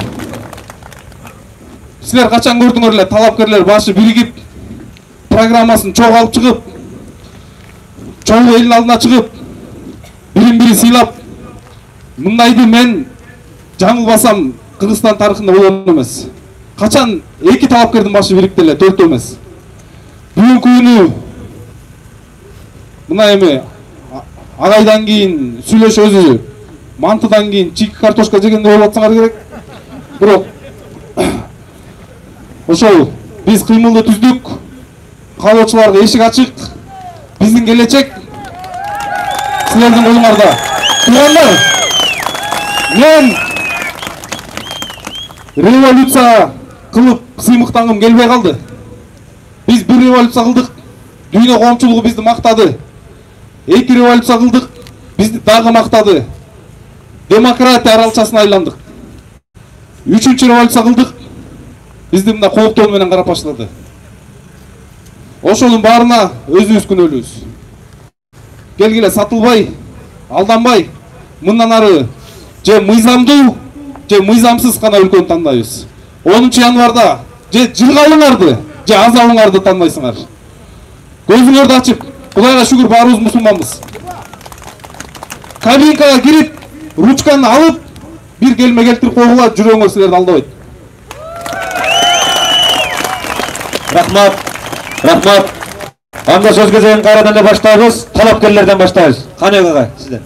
[SPEAKER 7] силер качан көрдүңөр эле талапкерлер башы биригип, программасын чогуу алып чыгып, чогуу элдин алдына чыгып, бирин-бири сыйлап, мындайды мен жаңылбасам Кыргызстан тарыхында болгон эмес. Качан эки талапкердин башы бирикти эле, төртөө эмес. Бүгүнкү күнү мына эми агайдан кийин сүйлөшөбүз, мантыдан кийин чийки картошка жегенде болуп атсаңар керек. Бирок ошол биз кыймылды түздүк, каалоочуларга эшик ачык. Биздин келечек силердин колуңарда. Туугандар, мен революция кылып сыймыктангым келбей калды. Биз бир революция кылдык, дүйнө коомчулугу бизди мактады. Эки революция кылдык, бизди дагы мактады. Демократия аралчасына айландык. Үчүнчү революция кылдык, бизди мында кооктоо менен карап баштады. Ошонун баарына өзүбүз күнөөлүүбүз. Келгиле сатылбай, алданбай, мындан ары же мыйзамдуу, же мыйзамсыз гана өлкөнү тандайбыз. 10 январда же жылгалыңарды, же азалыңарды тандайсыңар. Көзүңөрдү ачып, Кудайга шүгүр баарыбыз мусулманбыз. Кабинкага кирип, ручканы алып, бир келме келтирип койгула, жүрөгүңөр силерди алдабайт.
[SPEAKER 10] Рахмат. Рахмат. Анда сөз кезегин кайрадан эле баштайбыз. Талапкерлерден баштайбыз. Канек ага, сизден.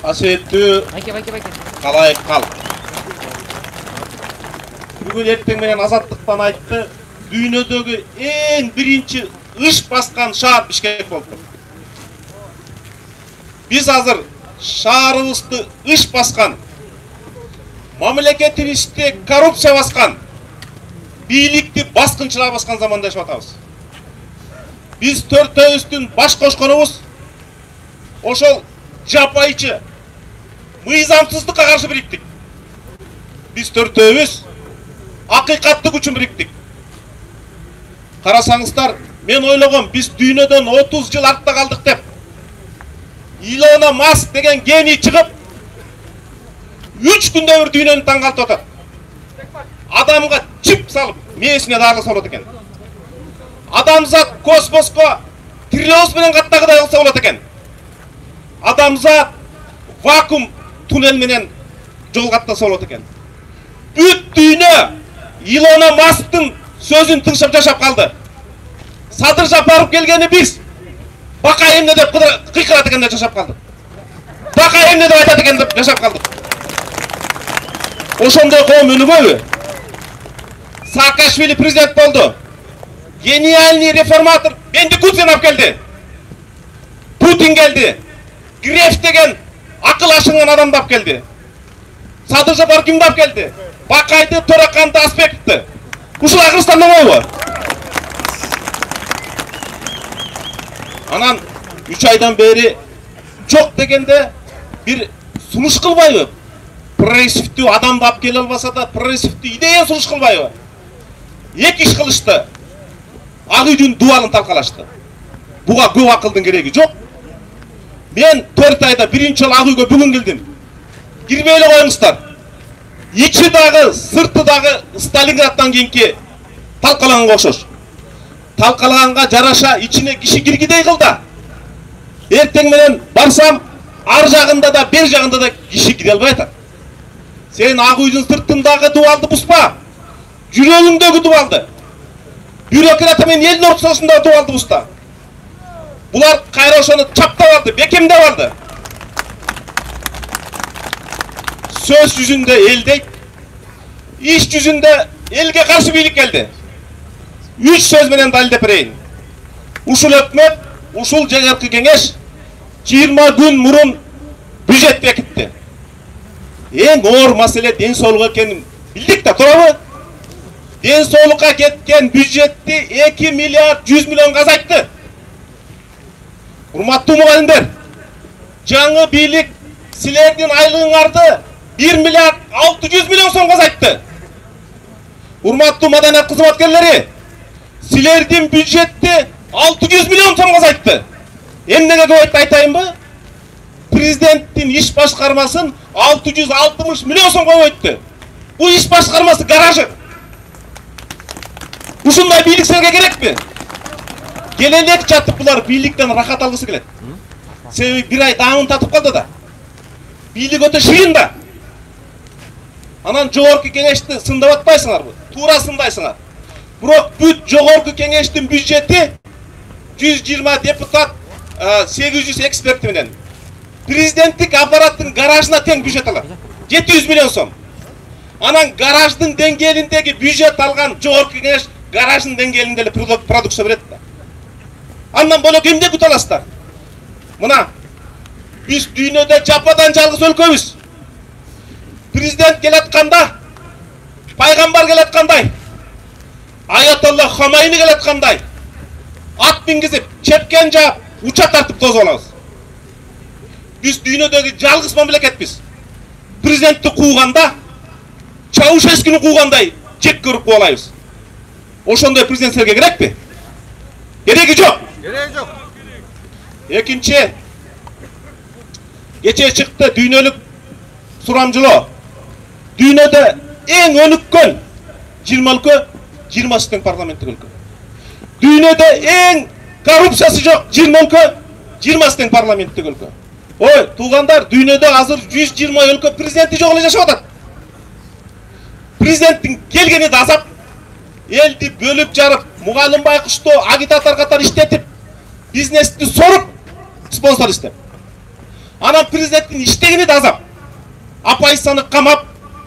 [SPEAKER 9] Асеттүү калайык кал. Бүгүн эртең менен азаттыктан айтты, дүйнөдөгү эң биринчи ыш баскан шаар Бишкек болду. Биз азыр шаарыбызды ыш баскан, мамлекетибизде коррупция баскан, бийликти баскынчылар баскан заманда жашап атабыз. Биз төртөөбүздүн баш кошконубуз ошол жапайчы, мыйзамсыздыкка каршы бириктик. Биз төртөөбүз акыйкаттык үчүн бириктик. Карасаңыздар, мен ойлогом, биз дүйнөдөн 30 жыл артта калдык деп. Илона Маск деген гений чыгып, 3 күндө бир дүйнөнү таңгалтып атат. Адамга чип салып, мээсине дарылык салат экен. Адамзат космоско триос менен каттагыдай кылса болот экен. Адамзат вакуум туннел менен жол каттаса болот экен. Бүт дүйнө Илона Масктын сөзүн тыңшап жашап калды. Садыр Жапаров келгени биз бака эмне деп кыйкырат экен деп жашап калдык. Бака эмне деп айтат экен деп жашап калдык. Ошондой коом өнүгөбү? Саакашвили президент болду. Гениальный реформатор Бендикутин алып келди. Путин келди. Греф деген акыл ашынган адамды алып келди. Садыр Жапаров кимди алып келди? Бакайды, Төрөканды, Аспектти. Ушул Кыргызстан болобу? Анан 3 айдан бери жок дегенде бир сунуш кылбайбы? Прогрессивдүү адамды алып келе албаса да, прогрессивдүү идея сунуш кылбайбы? Эки иш кылышты. Ак үйдүн дубалын талкалашты. Буга көп акылдын кереги жок. Мен 4 айда биринчи жолу Ак үйгө бүгүн келдим. Кирбей эле коюңуздар. İçi dağı, sırtı dağı Stalingradd'dan keyinki talkalanğanга okşoş. Talkalanğanга jaraşa içine kişi girgidey kıldı. Erteң menen barsam, ar jagында da, ber jagында da kişi gide alбай атат. Sen Ак үйдүн sırtındağı duvalды buspa. Жүрөгүңдөгү duvalды. Bürokrata men elin ortasında duvaldı busta. Bular kayra ошону çaptap aldı, bekemdep aldı. Söz yüzünde eldeyt, iş yüzünde elge karşı birlik geldi. 3 söz menen dalilдеп берейин. Ушул өкмөt, ушул жогорку кеңеш 20 gün murun бюджет бекитти. Эң оор маселе ден соолук экенин билдик да, туурабы? Ден соолукка кеткен бюджетти 2 миллиард 100 миллионго азайтты. Урматтуу мугалимдер, жаңы бийлик силердин айлыгыңарды 1 миллиард 600 миллион сомго азайтты. Урматтуу маданият кызматкерлери, силердин бюджетти 600 миллион сомго азайтты. Эмнеге көп айтайынбы? Президенттин иш башкармасын 660 миллион сомго көбөйттү. Бул иш башкармасы гаражы. Ушундай бийлик силерге керекпи? Келелек жатып булар бийликтен рахат алгысы келет. Себеби бир ай даамын татып калды да. Бийлик өтө шыйын да. Анан жогорку кеңешти сындап атпайсыңарбы? Туура сындайсыңар. Бирок бүт жогорку кеңештин бюджети 120 депутат, 800 эксперт менен президенттик аппараттын гаражына тең бюджет алат. 700 миллион сом. Анан гараждын деңгээлиндеги бюджет алган жогорку кеңеш гараждын деңгээлинде эле продукция берет да. Андан бөлөк эмне күтө аласыздар? Мына биз дүйнөдө жападан жалгыз өлкөбүз. Президент келатканда, пайгамбар келаткандай, Аятолла Хомейни келаткандай, ат мингизип, чепкен жаап, уча тартып тосуп алабыз. Биз дүйнөдөгү жалгыз мамлекетпиз. Президентти кууганда, Чаушескини куугандай жек көрүп куулайбыз. Ошондой президент силерге керекпи? Кереги жок.
[SPEAKER 5] Кереги жок.
[SPEAKER 9] Экинчи, кечээ чыкты дүйнөлүк сурамжылоо. Дүйнөдө эң өнүккөн 20 өлкө 20 тең парламенттик өлкө. Дүйнөдө эң коррупциясы жок 20 өлкө 20 тең парламенттик өлкө. Ой, туугандар, дүйнөдө азыр 120 өлкө президенти жок эле жашап атат. Президенттин келгени да азап, элди бөлүп жарып, мугалим байкушту агитатор катары иштетип, бизнести соруп, спонсор иштеп. Анан президенттин иштегени да азап. Апайсаны камап,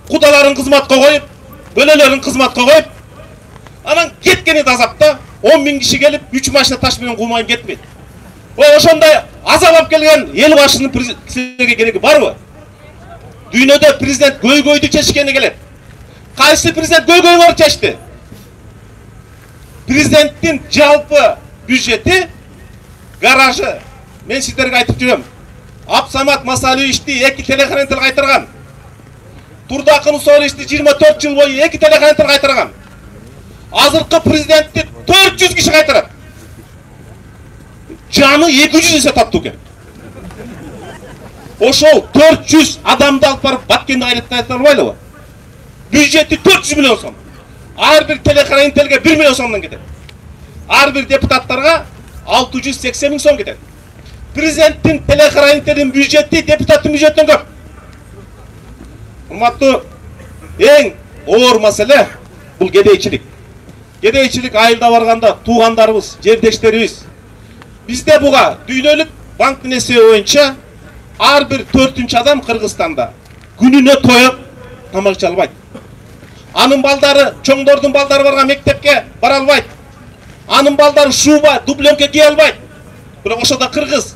[SPEAKER 9] кудаларын кызматка коюп, бөлөлөрүн кызматка коюп, анан кеткени да азапта 10 000 киши келип 3 машина таш менен куумай кетмейт. Ошондой азап алып келген эл башынын силерге кереги барбы? Дүйнөдө президент көйгөйдү чечкени келет. Кайсы президент көйгөйгө чечти? Президенттин жалпы бюджети гаражы, мен сиздерге айтып жүрөм. Абсамат Масалиевичти 2 телеканал кайтарган. Турдакын Усалиевичти 24 жыл бою 2 телеканал кайтарган. Азыркы президентти 400 киши кайтарат. Жаны 200 есе таптуу экен. Ошол 400 адамды алып барып Баткенди кайтара албайлыбы? Бюджети 400 миллион сом. Ар бир телеканалге 1 миллион сомдон кетет. Ар бир депутаттарга 680 миң сом кетет. Президенттин телеканалдын бюджети депутаттын бюджетинен көп. Урматтуу, эң оор маселе бул кедейчилик. Кедейчилик айылда барганда туугандарыбыз, жердештерибиз. Бизде буга дүйнөлүк банктын эсеби боюнча ар бир 4-чү адам Кыргызстанда күнүнө тоеп тамак иче албайт. Анын балдары, чоңдордун балдары барган мектепке бара албайт. Анын балдары шуба, дубленке кие албайт. Бирок ошода кыргыз.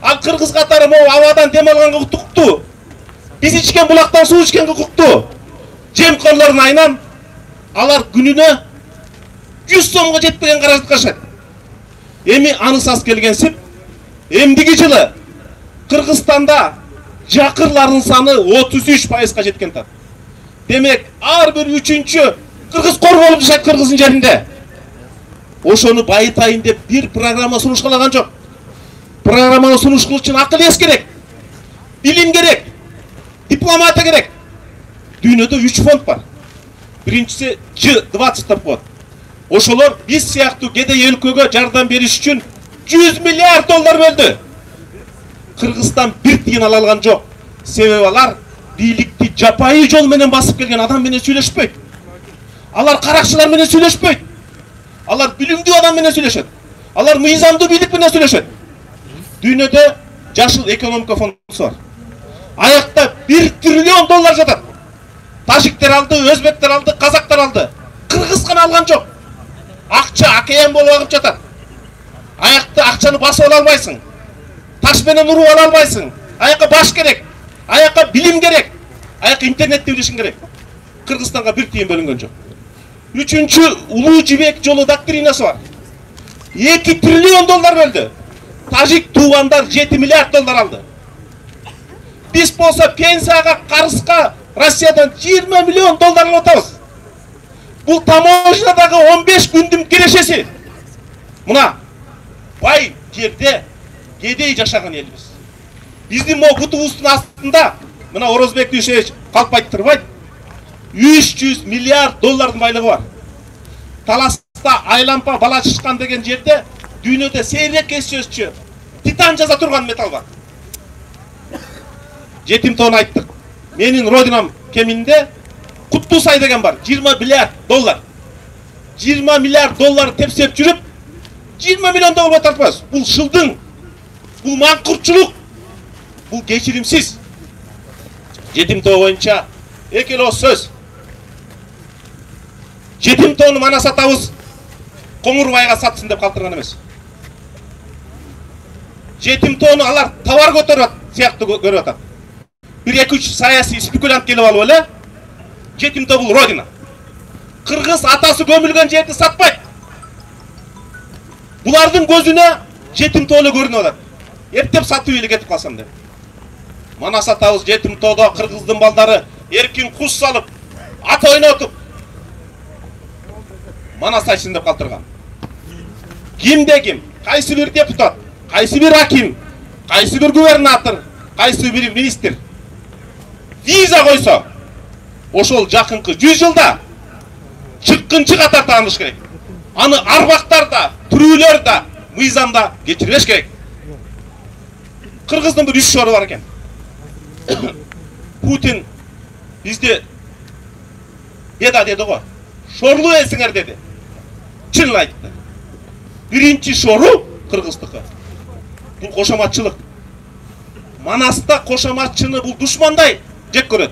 [SPEAKER 9] Ал кыргыз катары могу абадан дем алганга укуктуу. Биз ичкен булактан суу ичкенге укуктуу. Жемкорлордун айынан алар күнүнө 100 сомго жетпеген каражат кашат. Эми анысы аз келгенсип, эмдиги жылы Кыргызстанда жакырлардын саны 33%га жеткен тат. Демек, ар бир 3-чү кыргыз кор болуп жашайт кыргыздын жеринде. Ошону байытайын деп бир программа сунушкалаган жок. Программаны сунушкул үчүн акыл эс керек. Билим керек. Дипломатия керек. Дүйнөдө 3 фонд бар. Биринчиси G20 деп коет. Ошолор биз сыяктуу кедей өлкөгө жардам бериш үчүн 100 миллиард доллар бөлдү. Кыргызстан бир тиын ала алган жок. Себеби алар бийликти жапайы жол менен басып келген адам менен сүйлөшпөйт. Алар каракчылар менен сүйлөшпөйт. Алар билимдүү адам менен сүйлөшөт. Алар мыйзамдуу бийлик менен сүйлөшөт. Дүйнөдө жашыл экономика фондусу бар. Аякта 1 триллион доллар жатат. Тажиктер алды, өзбектер алды, казактар алды. Кыргыз гана алган жок. Акча акеен болуп агып жатат. Аякта акчаны басып ала албайсың. Таш менен уруп ала албайсың. Аякка баш керек. Аякка билим керек. Аякка интернетти билишиң керек. Кыргызстанга 1 тиын бөлүнгөн жок. 3-чү Улуу Жибек жолу доктринасы бар. 2 триллион доллар бөлдү. Тажик туугандар 7 миллиард доллар алды. Биз болсо пенсияга, карызга Россиядан 20 миллион доллар алып атабыз. Бул таможнядагы 15 күндүн кирешеси. Мына бай жерде кедей жашаган элбиз. Биздин могу кутубуздун астында мына Орозбек Дүйшевич калп айтырбайт. 300 миллиард доллардын байлыгы бар. Таласта айлампа бала чычкан деген жерде дүйнөдө сейрек эсөзчү титан жаза турган металл бар. Жетим тоону айттык. Менин родинам кеминде Куттусай деген бар. 20 миллиард доллар. 20 миллиард доллар тепсеп жүрүп 20 миллион доллар тартпайбыз. Бул шылдың. Бул маңкуртчулук. Бул кечиримсиз. Жетим тоо боюнча экело сөз. Жетим тоону манас атабыз Коңурбайга сатсын деп калтырган эмес. Жетим тоону алар товар көтөрүп сыяктуу көрүп атат. 1-2 саясий спекулянт келип алып эле жетим тоо бул родина. Кыргыз атасы көмүлгөн жерди сатпайт. Булардын көзүнө жетим тоо эле көрүнүп атат. Эптеп сатып эле кетип калсам деп. Манас атабыз жетим тоодо кыргыздын балдары эркин куш салып, ат ойнотуп манас айтсын деп калтырган. Кимде ким? Кайсы бир депутат, кайсы бир аким, кайсы бир губернатор, кайсы бир министр виза койсо, ошол жакынкы 100 жылда чыккынчы катар тааныш керек. Аны арбактар да, түрүүлөр да, мыйзамда кечирбеш керек. Кыргыздын бир 3 шору бар экен. Путин бизде беда деди го. Шорлуу элсиңер деди. Чын айтты. Биринчи шору кыргыздыкы. Бул кошоматчылык. Манаста кошоматчыны бул душмандай жек көрөт.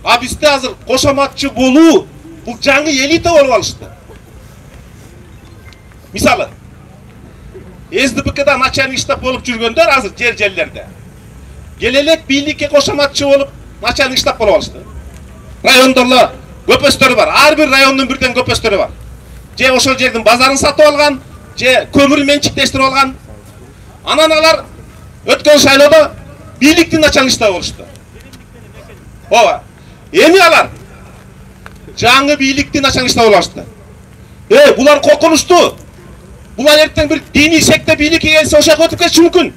[SPEAKER 9] А бизде азыр кошоматчы болуу бул жаңы элита болуп алышты. Мисалы, СДПКда начальник штаб болуп жүргөндөр азыр жерлерде. Келелек бийликке кошоматчы болуп начальник штаб болуп алышты. Райондорла көпөстөрү бар. Ар бир райондун бирден көпөстөрү бар. Же ошол жердин базарын сатып алган, же көмүр менчиктештирип алган. Анан алар өткөн шайлоодо бийликтин начальниктері болушты. Ооба. Эми алар жаңы бийликтин начальниктері болушты. Булар коркунучтуу. Булар эртең бир диний секте бийликке келсе ошо жака өтүп кетиши мүмкүн.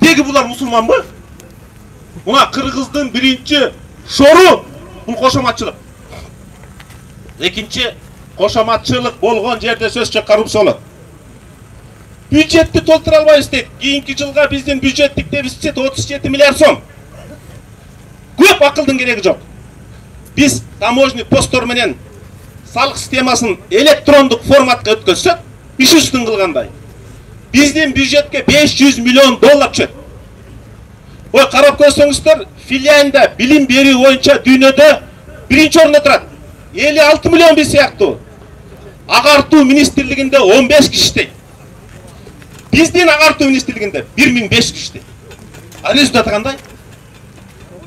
[SPEAKER 9] Деги булар мусулманбы? Мына Кыргыздын биринчи шору бул кошоматчылык. Экинчи кошоматчылык болгон жерде сөзсүз коррупция болот. Бюджетти толтура албайбыз дейт. Кийинки жылга биздин бюджеттик дефицит 37 миллиард сом. Көп акылдын кереги жок. Биз таможенный посттор менен салык системасын электрондук форматка өткөзсөк, иш үстүн кылгандай. Биздин бюджетке 500 миллион доллар түшөт. Карап көрсөңүздөр, Финляндия билим берүү боюнча дүйнөдө биринчи орунда турат. 56 миллион биз сыяктуу. Агартуу министрлигинде 15 киши иштейт. Биздин агартуу министрлигинде 1500 киши иштейт. Результаты кандай?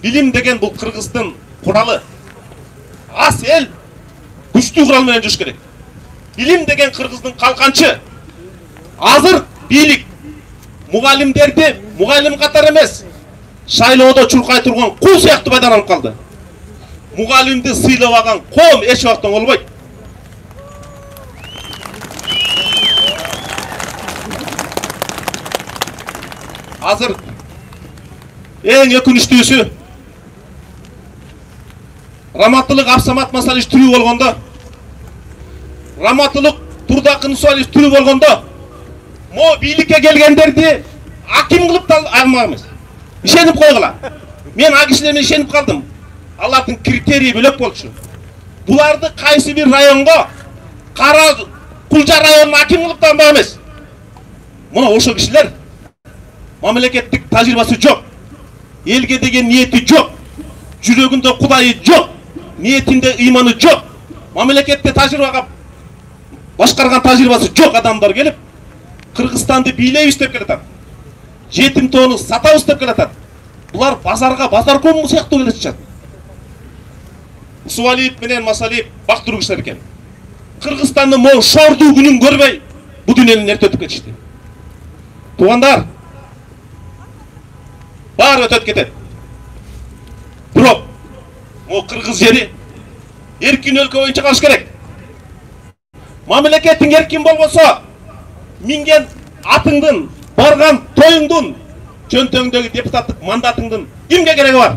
[SPEAKER 9] Билим деген бул Кыргыздын куралы. Аз эл күчтүү курал менен жүрүш керек. Билим деген Кыргыздын калканчы. Азыр бийлик мугалимдерди мугалим катары эмес, шайлоодо чуркай турган кул сыяктуу пайдаланып калды. Мугалимди сыйлабаган коом эч убакта болбойт. Азыр эң өкүнүчтүүсү Раматылык Абсамат Масалич түрүү болгондо, Раматылык Турдакын Нусуалиев түрүү болгондо, мо бийликке келгендерди аким кылып алмайбыз. Ишенип койгула. Мен а кишилерге ишенип калдым. Алардын критерийи бөлөк болчу. Буларды кайсы бир районго, Кара Кулжа районуна аким кылып да алмак эмес. Мына ошо кишилер мамлекеттик тажрыйбасы жок. Элге деген ниети жок. Жүрөгүндө Кудайы жок. Ниетинде ыйманы жок. Мамлекетте тажрыйбага башкарган тажрыйбасы жок адамдар келип, Кыргызстанды бийлейбиз деп келатат. Жетим тоону сатабыз деп келатат. Булар базарга базарком сыяктуу келатышат. Усубалиев менен Масалиев бактыруу кишилер экен. Кыргызстандын могу шордуу күнүн көрбөй, бу дүйнөнүн эрте өтүп кетишти. Туугандар, баары өтөп кетет. Бирок, могу Кыргыз жери эркин өлкө боюнча калыш керек. Мамлекетиң эркин болбосо, минген атыңдын, барган тоюңдун, чөнтөңдөгү депутаттык мандатыңдын кимге кереги бар?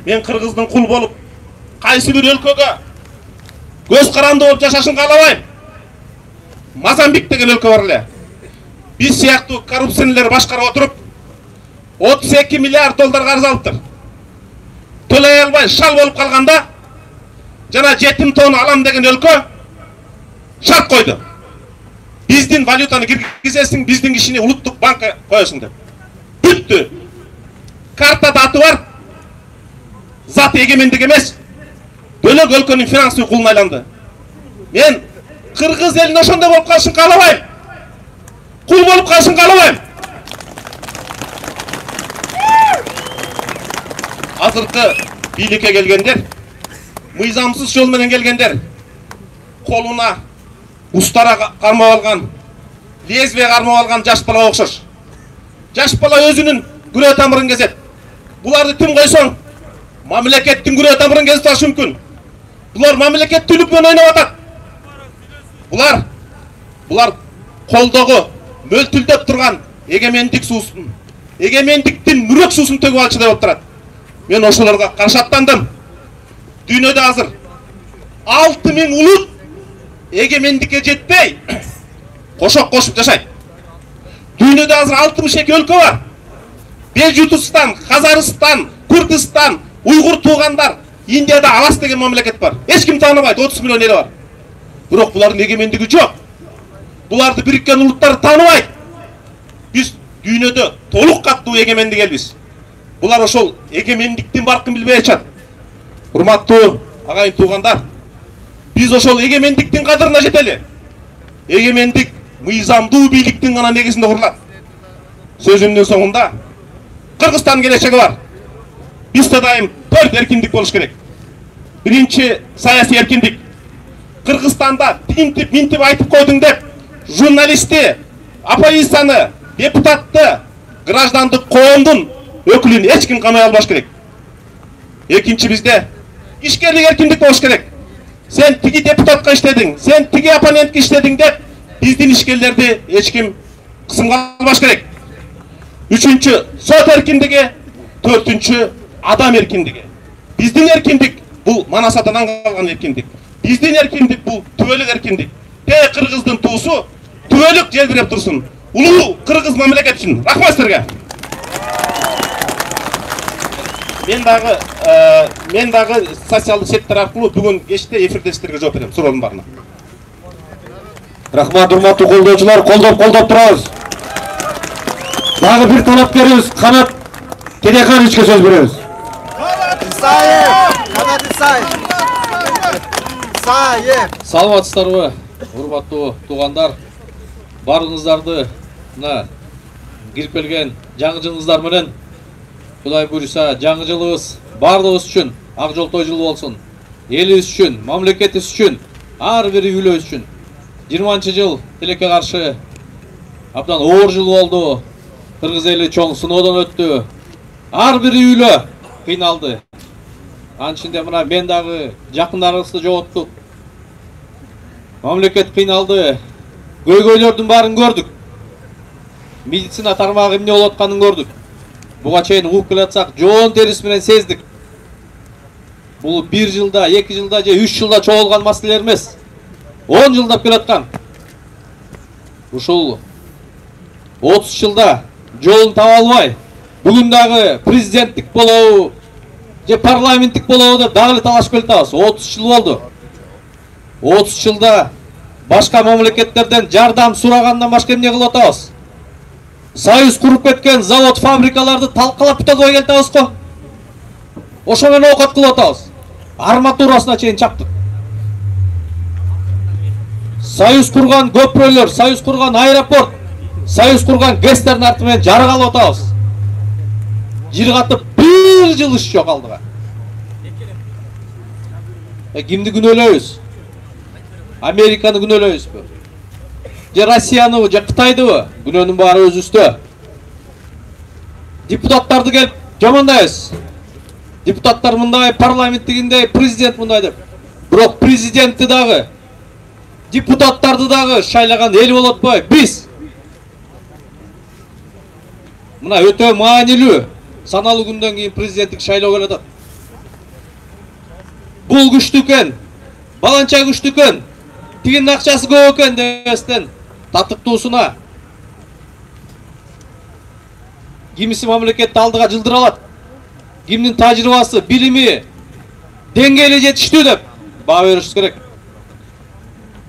[SPEAKER 9] Мен Кыргыздын кул болуп, кайсы бир өлкөгө көз каранды болуп жашашын каалабайм. Мозамбик деген өлкө бар эле. Биз сыяктуу коррупционерлер башкарып отуруп, 32 миллиард доллар карыз алыптыр. Төлөй албай шал болуп калганда, жана жетим тоону алам деген өлкө шарт койду. Биздин валютаны киргизесиң, биздин кишини улуттук банкка коесуң деп. Бүттү. Картада аты бар. Зат эгемендик эмес. Бөлөк өлкөнүн финансылык кулуна айланды. Мен Кыргыз элин ошондой болуп калышын каалабайм. Кул болуп калышын каалабайм. Азыркы бийликке келгендер, мыйзамсыз жол менен келгендер, колуна устара кармап алган, лезвие кармап алган жаш бала окшош. Жаш бала өзүнүн күрөө тамырын кезет. Буларды тим койсоң, мамлекеттин күрөө тамырын кезип алышы мүмкүн. Булар мамлекеттүүлүк менен ойноп атат. Булар колдогу мөлтүлдөп турган эгемендик суусун, эгемендиктин мүрөк суусун төгүп алчу деп отурат. Мен ошолорго каршы аттандым. Дүйнөдө азыр 6000 улут эгемендикке жетпей кошок кошуп жашайт. Дүйнөдө азыр 62 өлкө бар. Бежутустан, Казарстан, Кыргызстан, уйгур туугандар, Индияда Алас деген мамлекет бар. Эч ким тааныбайт, 30 миллион эли бар. Бирок булардын эгемендиги жок. Буларды Бириккен Улуттар тааныбайт. Биз дүйнөдө толук каттуу эгемендик элбиз. Булар ошол эгемендиктин баркын билбей атышат. Урматтуу агайын туугандар, биз ошол эгемендиктин кадырына жетели. Эгемендик мыйзамдуу бийликтин гана негизинде курулат. Сөзүмдүн соңунда Кыргызстан келечеги бар. Бизде дайым 4 эркиндик болуш керек. Биринчи саясий эркиндик. Кыргызстанда минтип айтып койдуң деп журналистти, оппозицияны, депутатты, граждандык коомдун өкүлүн эч ким камай албаш керек. Экинчи бизде ишкерлик эркиндик болуш керек. Сен тиги депутатка иштедиң, сен тиги оппонентке иштедиң деп биздин ишкерлерди эч ким кысымга албаш керек. Үчүнчү сот эркиндиги, төртүнчү адам эркиндиги. Биздин эркиндик бул Манасатынан калган эркиндик. Биздин эркиндик бул түбөлүк эркиндик. Кыргыздын туусу түбөлүк желбиреп турсун. Улуу кыргыз мамлекет үчүн. Рахмат силерге. Мен дагы социалдык сеттер аркылуу бүгүн кечте эфирде силерге жооп берем суроолордун баарына.
[SPEAKER 10] Рахмат, урматтуу колдоочулар, колдоп турабыз. Дагы бир талапкерибиз Канат Кедекановичке сөз беребиз.
[SPEAKER 11] Саламатсыздарбы, урматтуу туугандар. Баарыңыздарды мына кирип келген жаңы жылыңыздар менен Кудай буйруса жаңы жылыбыз баардыгыбыз үчүн ак жол той жылы болсун. Элибиз үчүн, мамлекетибиз үчүн, ар бир үйлөбүз үчүн. 20-жыл тилекке каршы абдан оор жыл болду. Кыргыз эли чоң сыноодон өттү. Ар бир үйлө кыйналды. Анын ичинде мына мен дагы жакындарыбызды жоготтук. Мамлекет кыйналды. Көйгөйлөрдүн баарын көрдүк. Медицина тармагы эмне болуп атканын көрдүк. Буга чейин угуп келатсак, жоон терис менен сездик. Бул 1 жылда, 2 жылда же 3 жылда чогулган маселелер эмес. 10 жылдап келаткан. Ушул 30 жылда жолун таба албай, бүгүн дагы президенттик болобу же парламенттик болобу деп дагы талашып келатабыз. 30 жыл болду. 30 жылда башка мамлекеттерден жардам сурагандан башка эмне кылып атабыз? Союз куруп кеткен завод, фабрикаларды талкалап бүт албай келатабыз го. Ошо менен оокат кылып атабыз. Арматурасына чейин чаптык. Союз курган көпүрөлөр, союз курган аэропорт, союз курган ГЭСтердин арты менен жарык алып атабыз. Жер катып 1 жыл иш жок алдыга. Кимди күнөөлөйбүз? Американы күнөөлөйбүзбү? Же Россияныбы, же Кытайдыбы? Күнөөнүн баары өзүбүздө. Депутаттарды келип жамандайбыз. Депутаттар мындай, парламенттигиндей, президент мындай деп. Бирок президентти дагы, депутаттарды дагы шайлаган эл болуп атпайбы? Биз. Мына өтө маанилүү саналуу күндөн кийин президенттик шайлоо келип атат. Бул күчтүү экен, баланча күчтүү экен, тигинин акчасы көп экен дебестен татыктуусуна кимиси мамлекетти алдыга жылдыра алат, кимдин тажрыйбасы, билими, деңгээли жетиштүү деп баа беришибиз керек.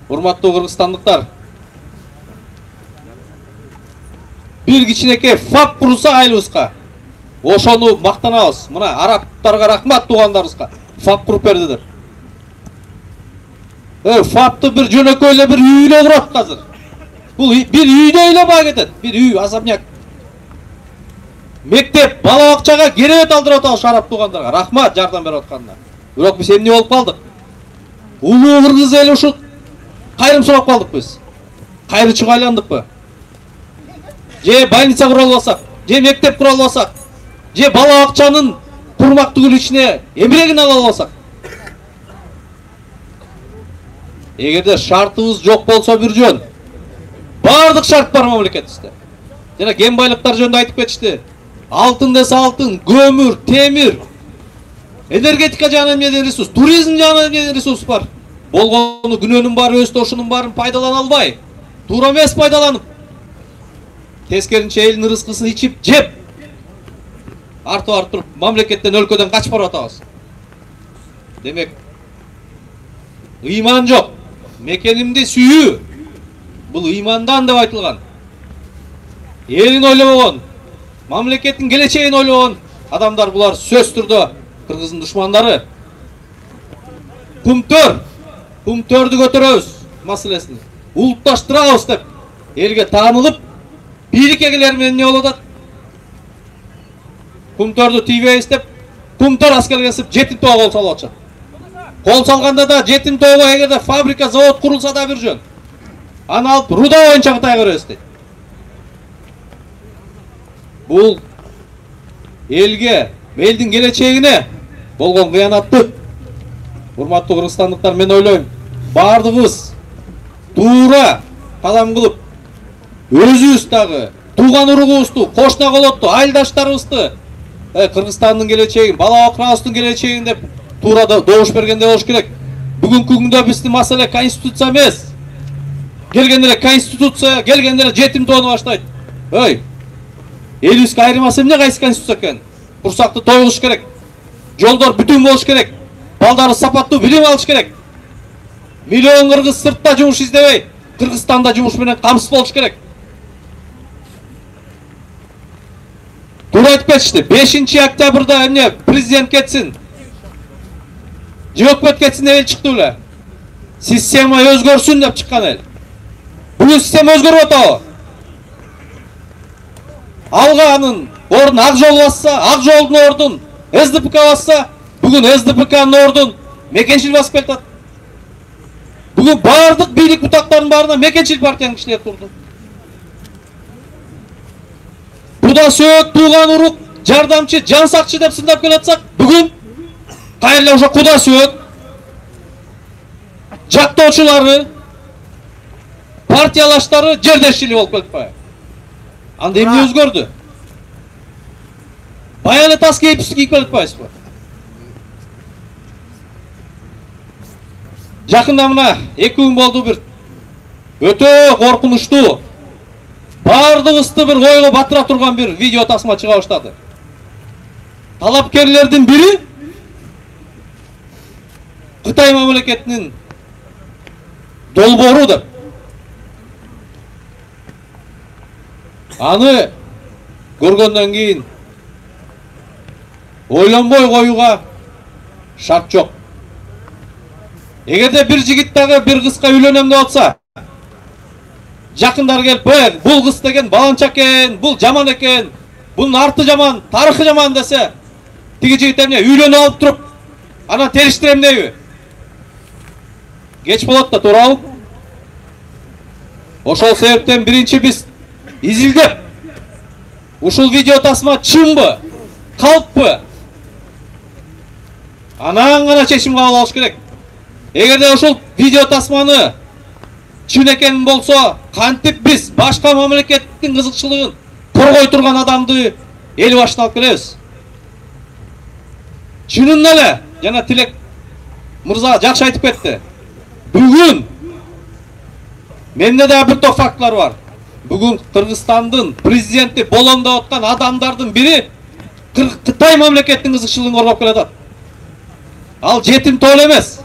[SPEAKER 11] Урматтуу кыргызстандыктар, бир кичинекей ФАП курулса айылыбызга, ошону мактанабыз. Мына арабтарга рахмат, туугандарыбызга ФАП куруп берди деп. ФАПты бир жөнөкөй эле бир үйдө турат азыр. Бул бир үйдө эле баа кетет, бир үй, особняк. Мектеп, бала бакчага керебет алдырып атабыз араб туугандарга. Рахмат жардам берип атканына. Бирок биз эмне болуп калдык? Улуу кыргыз эли ушул кайрым сурап калдык биз. Кайрычыга айландыкпы? Же больница кура албасак, же мектеп кура албасак, же бала бакчанын турмактуу ичине эмерегин ала албасак. Эгерде шартыбыз жок болсо бир жөн. Бардык шарт бар мамлекетибизде. Жана кен байлыктар жөнүндө айтып кетишти. Алтын десе алтын, көмүр, темир, энергетика жагынан эмне ресурс, туризм жагынан эмне ресурс бар. Болгону күнөөнүн баары өзү ошонун баарын пайдалана албай, туура эмес пайдаланып, тескеринче элдин рызкысын ичип, жеп, артып туруп мамлекеттен, өлкөдөн качып барып атабыз. Демек, ыйман жок, мекенимди сүйүү, бул ыймандан деп айтылган. Элин ойлобогон, мамлекеттин келечегин ойлобогон адамдар булар сөз түрдө кыргыздын душмандары. Кумтөрдү көтөрөбүз маселесин. Улутташтырабыз деп элге таанылып, бийлик эгелери менен эмне болуп атат? Кумтөрдү тийбейбиз деп, кумтөр аскерге кесип жетим тоого кол салып атышат. Кол салганда да жетим тоого эгерде фабрика, завод курулса да бир жөн. Аны алып руда боюнча кытайга беребиз дейт. Бул элге, элдин келечегине болгон кыянаттык. Урматтуу кыргызстандыктар, мен ойлойм, бардыгыбыз туура кадам кылып, өзүбүз дагы тууган уругубузду, кошуна колотту, айылдаштарыбызды Кыргызстандын келечегин, бала окуябыздын келечегин деп туура добуш бергенде болуш керек. Бүгүнкү күндө биздин маселе конституция эмес. Келгенде эле конституция, келгенде эле жетим тоону баштайт. Элибизге айырмасы эмне кайсы конституция экен? Бурсакты тоюлуш керек. Жолдор бүтүн болуш керек. Балдары сапаттуу билим алыш керек. Миллион кыргыз сыртта жумуш издебей, Кыргызстанда жумуш менен камсыз болуш керек. Туура айтып кетишти. 5 октябрда эмне президент кетсин, же өкмөт кетсин деп эл чыкты беле. Система өзгөрсүн деп чыккан эл. Бүгүн система өзгөрүп атабы? Алганын ордун Ак жол басса, Ак жолдун ордун СДПК басса, бүгүн СДПКнын ордун мекенчил басып келатат. Бүгүн бардык бийлик бутактарынын баарына мекенчил партиянын кишилери турду. Буда сөөк, тууган урук, жардамчы, жан сакчы деп сындап келатсак, бүгүн кайра ошо куда сөөк, жактоочулары, партиялаштары жердешчили болуп кетпайбы? Анда эмне өзгөрдү? Баягы тас кейпсиз кийип келатпайсызбы? Жакында мына 2 күн болду, бир өтө коркунучтуу, бардыгыбызды бир ойго батыра турган бир видео тасма чыга баштады. Талапкерлердин бири Кытай мамлекетинин долбоору деп. Аны көргөндөн кийин ойлонбой коюга шарт жок. Эгерде бир жигит дагы бир кызга үйлөнөм деп атса, жакындар келип, бул кыз деген баланча экен, бул жаман экен, бунун арты жаман, тарыхы жаман десе, тиги жигит эмне үйлөнүп алып туруп, анан териштирем дейби? Кеч болот да, туурабы? Ошол себептен биринчи биз изилдеп, ушул видео тасма чынбы, калппы? Анан гана чечим кабыл алыш керек. Эгерде ошол видео тасманы чын экенин болсо, кантип биз башка мамлекеттин кызыкчылыгын коргой турган адамды эл башына алып келебиз? Чынын эле, жана Тилек мырза жакшы айтып кетти. Бүгүн менде да бир топ фактылар бар. Бүгүн Кыргызстандын президенти болом деп аткан адамдардын бири Кытай мамлекеттин кызыкчылыгын коргоп келатат. Ал жетим тоол эмес.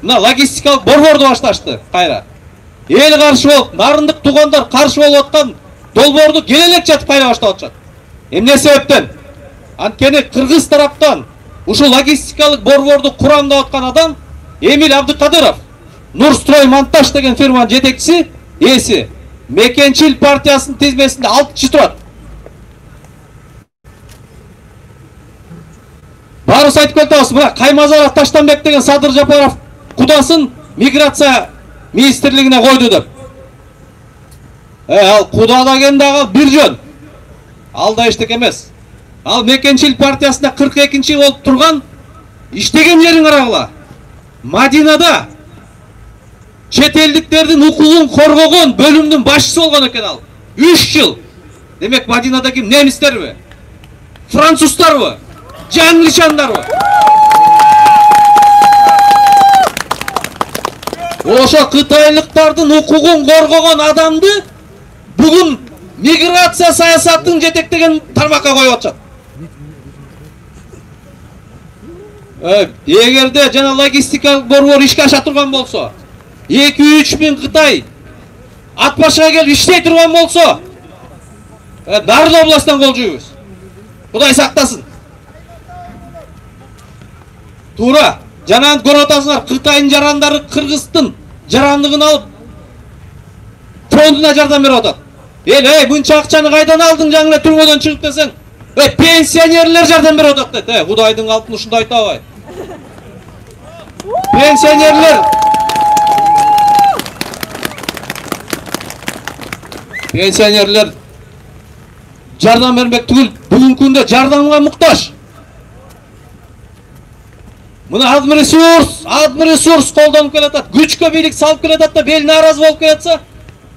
[SPEAKER 11] Мына логистикалык борборду башташты кайра. Эл каршы болуп, нарындык туугандар каршы болуп аткан долбоорду келелек жатып кайра баштап атышат. Эмне себептен? Анткени кыргыз тараптан ушул логистикалык борборду курам деп аткан адам Эмиль Абдыкадыров, Нурстрой монтаж деген фирманын жетекчиси, ээси, Мекенчил партиясынын тизмесинде 6-чы турат. Баарыбыз айтып кетебиз, мына Каймазаров Таштанбек деген Садыр Жапаров кудасын миграция министрлигине койду деп. Ал куда деген дагы бир жөн. Ал да эчтеке эмес. Ал Мекенчил партиясында 42-чи болуп турган иштеген жерин карагыла. Мадинада чет элдиктердин укугун коргогон бөлүмдүн башчысы болгон экен ал. 3 жыл. Демек Мадинада ким? Немистерби? Француздарбы? Же англичандарбы? Ошо кытайлыктардын укугун коргогон адамды бүгүн миграция саясатын жетектеген тармакка коюп атышат. Эгерде жана логистикалык борбор ишке аша турган болсо, 2-3 миң Кытай ат башыга келип иштей турган болсо, Нарын областынан кол жуйбуз. Кудай сактасын. Туура, жана көрүп атасыңар, Кытайдын жарандары Кыргыздын жарандыгын алып фронтуна жардам берип атат. Мынча акчаны кайдан алдың жаңы эле түрмөдөн чыгып десең, пенсионерлер жардам берип атат дейт. Кудайдын алтын ушундай айтабай. Пенсионерлер жардам бермек түгіл бүгінгі күнде жардамға мұқтаж. Мына адмиресурс қолданып келатат, күчкө бийлик салып келатат да бел наразы болуп келатса,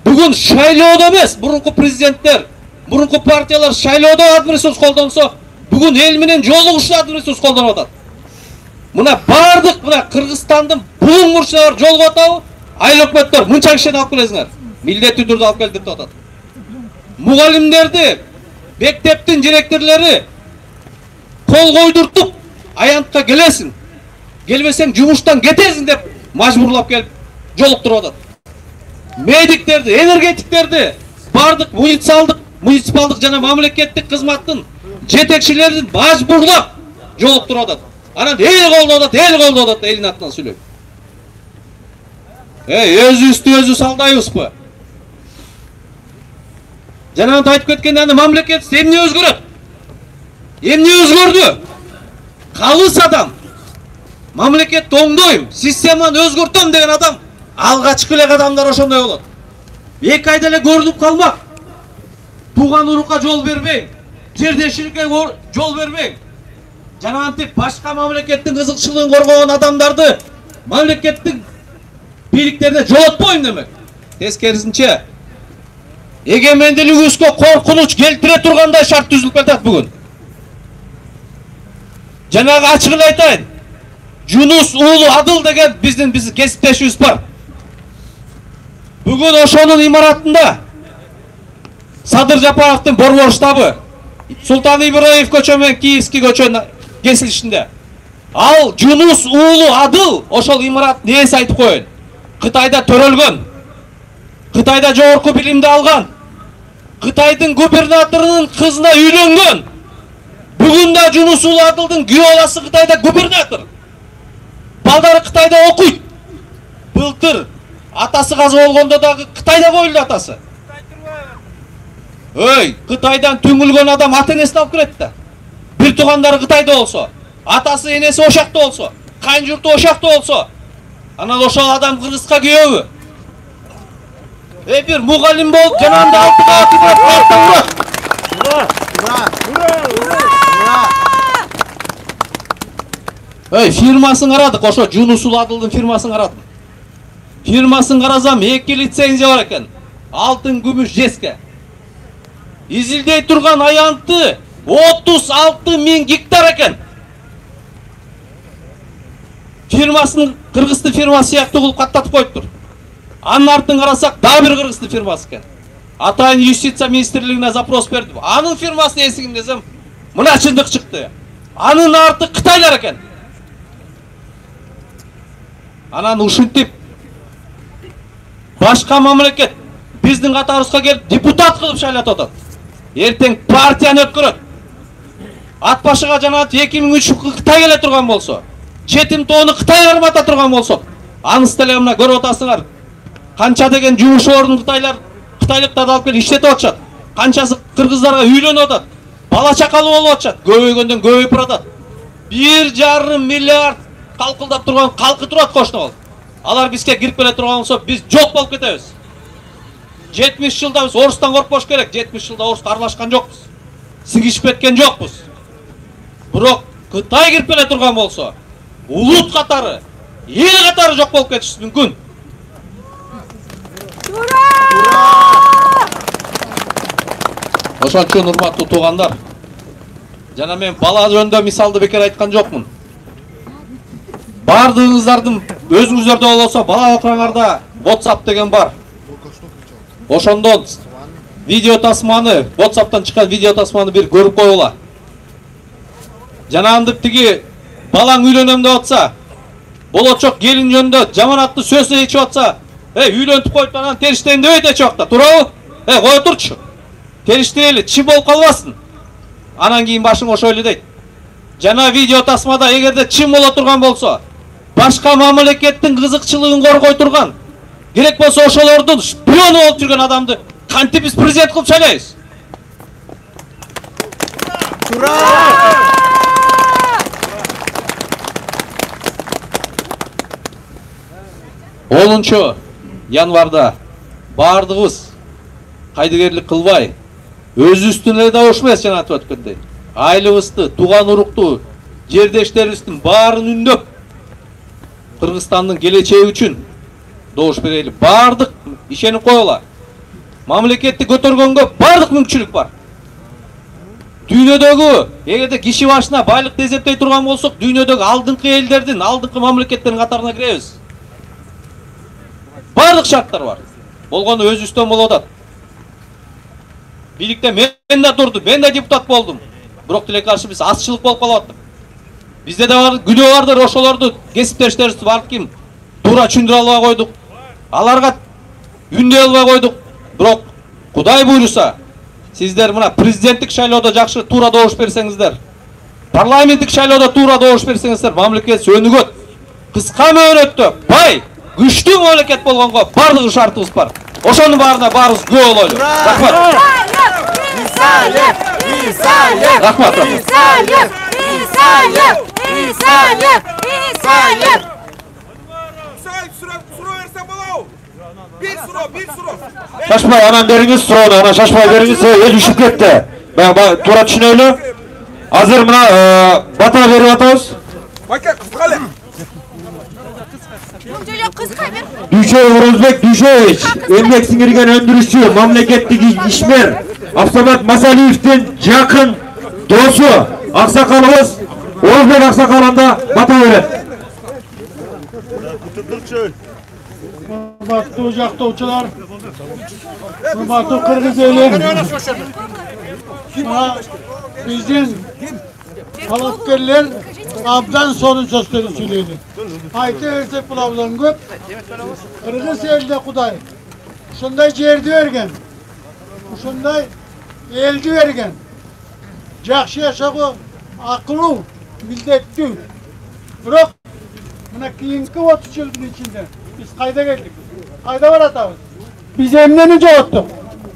[SPEAKER 11] бүгүн шайлоодо эмес, мурунку президенттер, мурунку партиялар шайлоодо адмиресурс колдонсо, бүгүн эл менен жолугушта адмиресурс колдонуп атат. Мына бардык мына Кыргызстандын булуң мурчалар жолго атабы, айыл өкмөттөр мынча кишини алып келесиңер, милдеттүү түрдө алып келдик деп атат. Мугалимдерди, мектептин директорлори кол койдуртуп, аянтка келесиң, келбесең жумуштан кетесиң деп мажбурлап келип жолуктуруп атат. Медиктерди, энергетиктерди, бардык муниципалдык жана мамлекеттик кызматтын жетекчилерин мажбурлап жолуктуруп атат. Анан эл колдоп атат, элдин атынан сүйлөйм. Өзүбүздү өзү салдайбызбы? Жана айтып кеткенден мамлекет эмне өзгөрөт? Эмне өзгөрдү? Калыс адам мамлекетти оңдойм, системаны өзгөртөм деген адам алгачкы эле адамдар ошондой болот. 2 айда эле көрүнүп калмак. Тууган урукка жол бербейм, жердешиликке жол бербейм. Жана антип башка мамлекеттин кызыкчылыгын коргогон адамдарды мамлекеттин бийликтерине жолотпойм демек. Тескерисинче эгемендүүлүгүбүзгө коркунуч келтире тургандай шарт түзүлүп жатат бүгүн. Жанагы ачык эле айтайын. Жунус уулу Адыл деген биздин кесиптешибиз бар. Бүгүн ошонун имаратында Садыр Жапаровдун борбор штабы Султан Ибраев көчө менен Киевский көчөнүн кесилишинде. Ал Жунус уулу Адыл ошол имараттын ээси айтып коеюн. Кытайда төрөлгөн, Кытайда жогорку билимди алган, Кытайдын губернаторунун кызына үйлөнгөн. Бүгүн да Жунус уулу Адылдын күйөө баласы Кытайда губернатор. Балдары Кытайда окуйт. Былтыр атасы каза болгондо дагы Кытайда коюлду атасы. Кытайдан түңүлгөн адам ата-энесин алып келет да. Бир туугандары Кытайда болсо, атасы энеси ошакта болсо, кайын журту ошакта болсо, анан ошол адам Кыргызга күйөөбү? Бир мугалим болуп жанагында 6 кабат фирмасын карадык, ошо Жунус уулу Адылдын фирмасын карадым. Фирмасын карасам 2 лицензия бар экен. Алтын, күмүш, жеске. Изилдей турган аянты 36.000 гектар экен. Фирмасын Кыргыздын фирмасы сыяктуу кылып каттатып коюптур. Анын артын карасак, дагы бир Кыргыздын фирмасы экен. Атайын юстиция министрлигине запрос бердим. Анын фирмасынын ээси ким десем, мына чындык чыкты. Анын арты Кытайлар экен. Анан ушинтип башка мамлекет биздин катарыбызга келип депутат кылып шайлатып атат. Эртең партияны өткөрөт. Ат башыга жана 2003 Кытай келе турган болсо, жетим тоону Кытай кармата турган болсо, анысы деле мына көрүп атасыңар. Канча деген жумуш ордун Кытайлыктарды алып келип иштетип атышат. Канчасы кыргыздарга үйлөнүп атат. Бала чакалуу болуп атышат. Көбөйгөндөн көбөйүп баратат. 1,5 миллиард калкылдап турган калкы турат кошуна. Алар бизге кирип келе турган болсо, биз жок болуп кетебиз. 70 жылда біз орыстан коркпош керек. 70 жылда орысқа аралашқан жоқпыз. Сигишип кеткен жоқпыз. Бирок Кытай кирип келе турган болсо, улут катары, эл катары жок болуп кетиши мүмкүн. Ошон үчүн урматтуу туугандар, жана мен бала жөнүндө мисалды бекер айткан жокмун. Бардыгыңыздардын өзүңүздөрдө болсо бала окуңарда WhatsApp деген бар. Ошондон видео тасманы, WhatsApp'тан чыккан видео тасманы бир көрүп койгула. Жанагындык тиги балаң үйлөнөм деп атса, болочок келин жөнүндө жаманаттуу сөз айтып атса, үйлөнүп коюп анан териштейин деп айтчу акта, туурабы? Кое турчу. Териштейли, чим болуп калбасын. Анан кийин башың ошо эле дейт. Жана видео тасмада эгерде чим боло турган болсо, башка мамлекеттин кызыкчылыгын коргой турган, керек болсо ошолордун шпиону болуп жүргөн адамды кантип биз президент кылып шайлайбыз? Онунчу январда бардыгыбыз кайдыгерлик кылбай, өз үстүнө да ошмес жана айтып өткөндөй. Айлыбызды, туган урукту, жердештерибиздин баарын үндөп, Кыргызстандын келечеги үчүн добуш берели. Бардык ишенип коела. Мамлекетти көтөргөнгө бардык мүмкүнчүлүк бар. Дүйнөдөгү, эгерде киши башына байлыкты эсептей турган болсок, дүйнөдөгү алдыңкы элдердин, алдыңкы мамлекеттердин катарына киребиз. Бардык шарттар бар. Болгону өзүбүздөн болуп атат. Бийликте мен да турдум, мен да депутат болдум. Бирок тилекке каршы биз азчылык болуп калып аттык. Бизде да бар күнөө бардыр, ошолорду кесиптештерибизди балким туура түшүндүрө албай койдук. Аларга үндөй албай койдук. Бирок Кудай буйруса, сиздер мына президенттик шайлоодо жакшы туура добуш берсеңиздер, парламенттик шайлоодо туура добуш берсеңиздер, мамлекет өнүгөт. Кыска мөөнөттө бай, күчтүү мамлекет болгонго бардыгы шартыбыз бар. Ошонун баарына баарыбыз күбө бололу. Рахмат. Рахмат.
[SPEAKER 10] Шашпай, анан бериңиз суроону, анан шашпай бериңиз, эл үшүп кетти. Туура түшүнөлү. Азыр мына бата берип атабыз. Дүйшөев Орозбек Дүйшөевич, эмгек сиңирген өндүрүшчү, мамлекеттик ишмер Абсамат Масалиевдин жакын досу аксакалыбыз Орозбек аксакалында бата берет.
[SPEAKER 12] Урматтуу жактоочулар, урматтуу кыргыз эли, биздин талапкерлер абдан сонун сөздөрү сүйлөдү. Айта берсек бул абдан көп. Кыргыз элине Кудай ушундай жерди берген, ушундай элди берген. Жакшы жашоого акылуу, милдеттүү. Бирок мына кийинки 30 жылдын ичинде biz kayda geldik. Kayda var atağız. Biz emneni joğuttuk.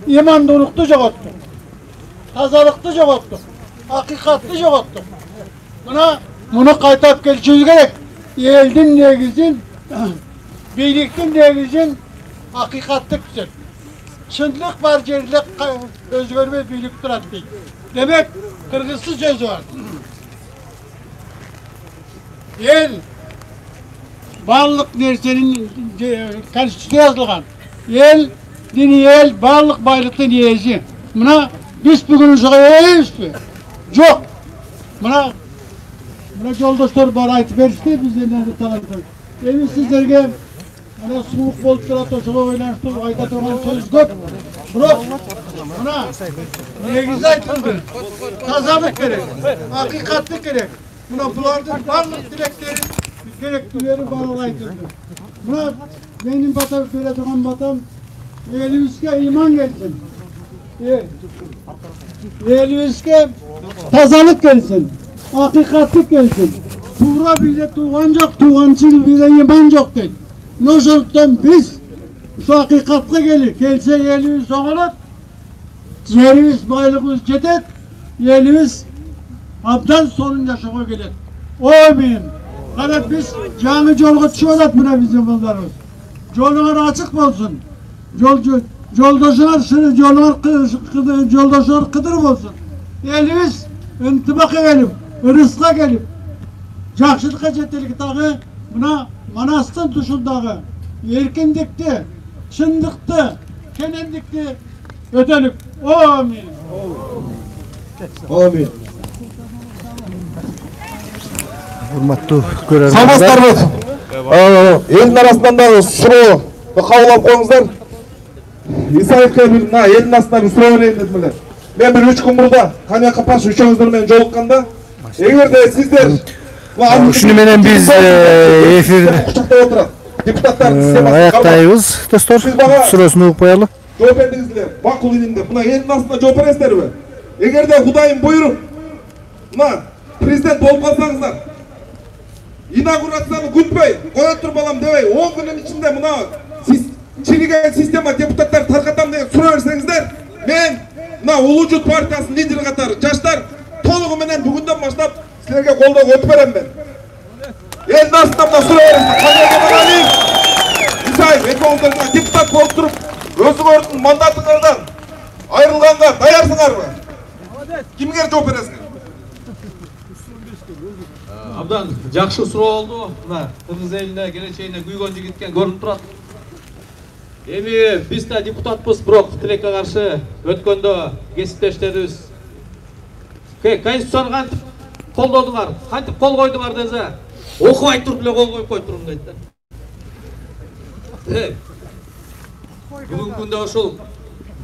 [SPEAKER 12] İmandılıkты joğuttuk. Tazalıkты joğuttuk. Hakikatlı joğuttuk. Bunu kaytap gelişimiz gerek. Eldin negizin, birliktin negizin hakikatlı güzel. Çınlık var, cerlik, özgürlük birlik durat değil. Demek Kırgızsız sözü var. El Bağlılık nersenin karşısında yazılgan. El, dini el, bağlılık baylıktın yiyeci. Buna biz bugün uçağı mi? Yok. Buna yoldaşlar bana ayıp verişti, bizden de tanıdık. Emin sizlerge soğuk bolup durat, oşağı oynanıştı, ayda durgan söz köp. Bırak, buna negiz aytıldı. Tazalık gerek, hakikatlık gerek. Buna bulardın bağlılık dilekleri gereklileri bağlaytırdı. Buna benim batam, böyle durgan batam, elimizge iman gelsin. Elimizge tazalık gelsin, hakikatlik gelsin. Tuğra bize tuğan yok, tuğancıl bize iman yok değil. Noşuluktan biz şu hakikatli gelir, gelse elimiz soğulat, yerimiz baylığımız cedet, yerimiz abdan sonun yaşağı gelir. O benim. Fakat biz canı yolga düşüyorlar buna bizim bunlarımız. Yollar açık olsun. Yoldaşlar kıdır olsun. Elimiz intibaka gelip, rızka gelip, jakşılıkka jettelik dağı, buna manastın tuşundağı, erkindikti, çındıkti, kenendikti, ötelik. Amin.
[SPEAKER 10] Amin.
[SPEAKER 1] Hurmatlı görevliler.
[SPEAKER 10] Salmazlarımız. Elin arasından da suru kavlap koyunuzlar. İsa'yık'a elin arasından bir suru vereyim dediler. Ben bir 3 gün burada Kanya Kapaş üçüncülerden jolukanda. Eğer de sizler
[SPEAKER 1] Şunu menen biz efirde ayaktayız dostlar. Sırasını okuyalım.
[SPEAKER 10] Жооп бердиңиздер. Макул ининде. Мына элдин астында жооп бересиздерби? Эгерде Кудайым буйруп, мына президент болуп калсаңыздар, инаугурацияны күтпөй, коя тур балам дебей, 10 күнүн ичинде мына чириген система депутаттар таркатам деген суроо берсеңиздер, мен мына Улуу Журт партиясынын лидери катары жаштар толугу менен бүгүндөн баштап силерге колдоо өтүп берем мен. Элдин астында мына суроо бересиздер. Кандай Жамагалиев, Исаев экөөңүздөр депутат болуп туруп, өзүңөрдүн мандатыңардан айрылып кылганга даярсыңарбы? Кимге жооп бересиңер?
[SPEAKER 11] Абдан жакшы суроо болду. Мына Кыргыз элине келечегине күйгөн жигиткен көрүнүп турат. Эми биз да депутатпыз, бирок тилекке каршы өткөндө кесиптештерибиз Конституцияны кантип колдодуңар, кантип кол койдуңар десе, окубай туруп эле кол коюп койтурум дейт да. Бүгүнкү күндө ошол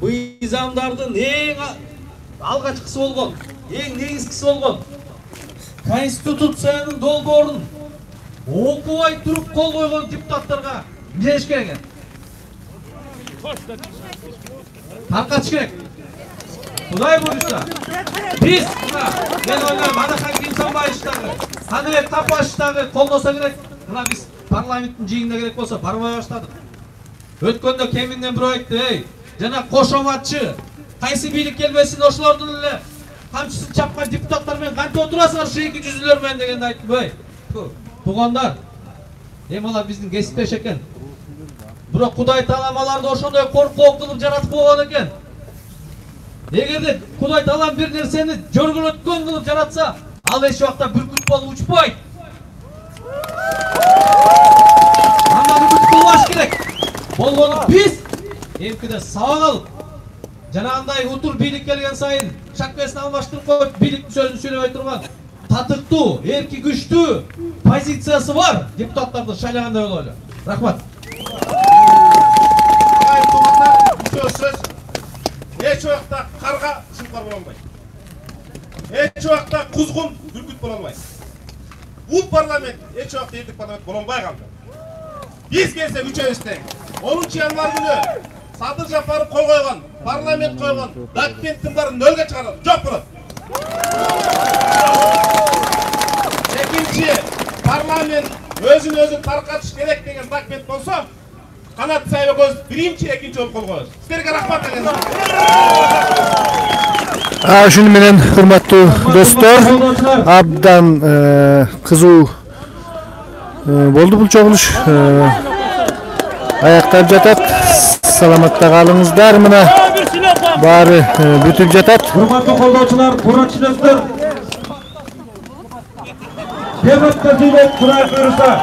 [SPEAKER 11] мыйзамдардын эң алгачкысы болгон, эң негизгиси болгон Конституциянын долбоорун окубай туруп кол койгон депутаттарга эмне керек экен? Таркатыш керек. Кудай буюрса, биз мына мен ойлойм Адахан Кимсанбаевич дагы, Каныбек Тапашевич дагы колдосо керек. Мына биз парламенттин жыйынына керек болсо барбай баштадык. Өткөндө кеминден бирөө айтты, ey, жана кошоматчы, кайсы бийлик келбесин ошолордун эле камчысын чапкан депутаттар менен кантип отурасыңар шейки жүзүлөр менен дегенди айттым, ey. Туугандар, эми алар биздин кесиптеш экен. Бирок Кудай Таалам аларды ошондой коркоо кылып жаратып койгон экен. Эгерде Кудай Таалам бир нерсени жөргөлөткөн кылып жаратса, ал эч убакта бүркүт болуп учпайт. Анда бүркүт болбош керек. Болгону биз эмкиде сабак алып, жанагындай утур бийлик келген сайын шаккесин алмаштырып коюп бийликтин сөзүн сүйлөбөй турган татыктуу, эрки күчтүү позициясы бар депутаттарды шайлагандай бололу. Рахмат.
[SPEAKER 9] Söz hiç vakta karga çılpar bulamay. Hiç vakta kuzgun bürküt bulamay. Bu parlament hiç vakta yedik parlament bulamay kaldı. Biz gelse üçeğizden 10. yanvar günü Sadır Japar'ı koy koygan, parlament koygan, dokumentin barın nölge çıkarır. Çok bunu. İkinci, parlament özün tarqatış gerek degen dokument olsa Kanat sahibi göz birinci, ikinci olup kol koyuz. Sizlerge rahmat edin.
[SPEAKER 1] Şunu menen hurmattуу dostlar, abdan kızуу boldu bul çoguluş. Ayaktar jatat, salamatта kalыңыздар, mına bari бүтүп жатат.
[SPEAKER 7] Hurmatly koldoçular, buraçınızdır. Devlet'te zilek kurayıp verirse,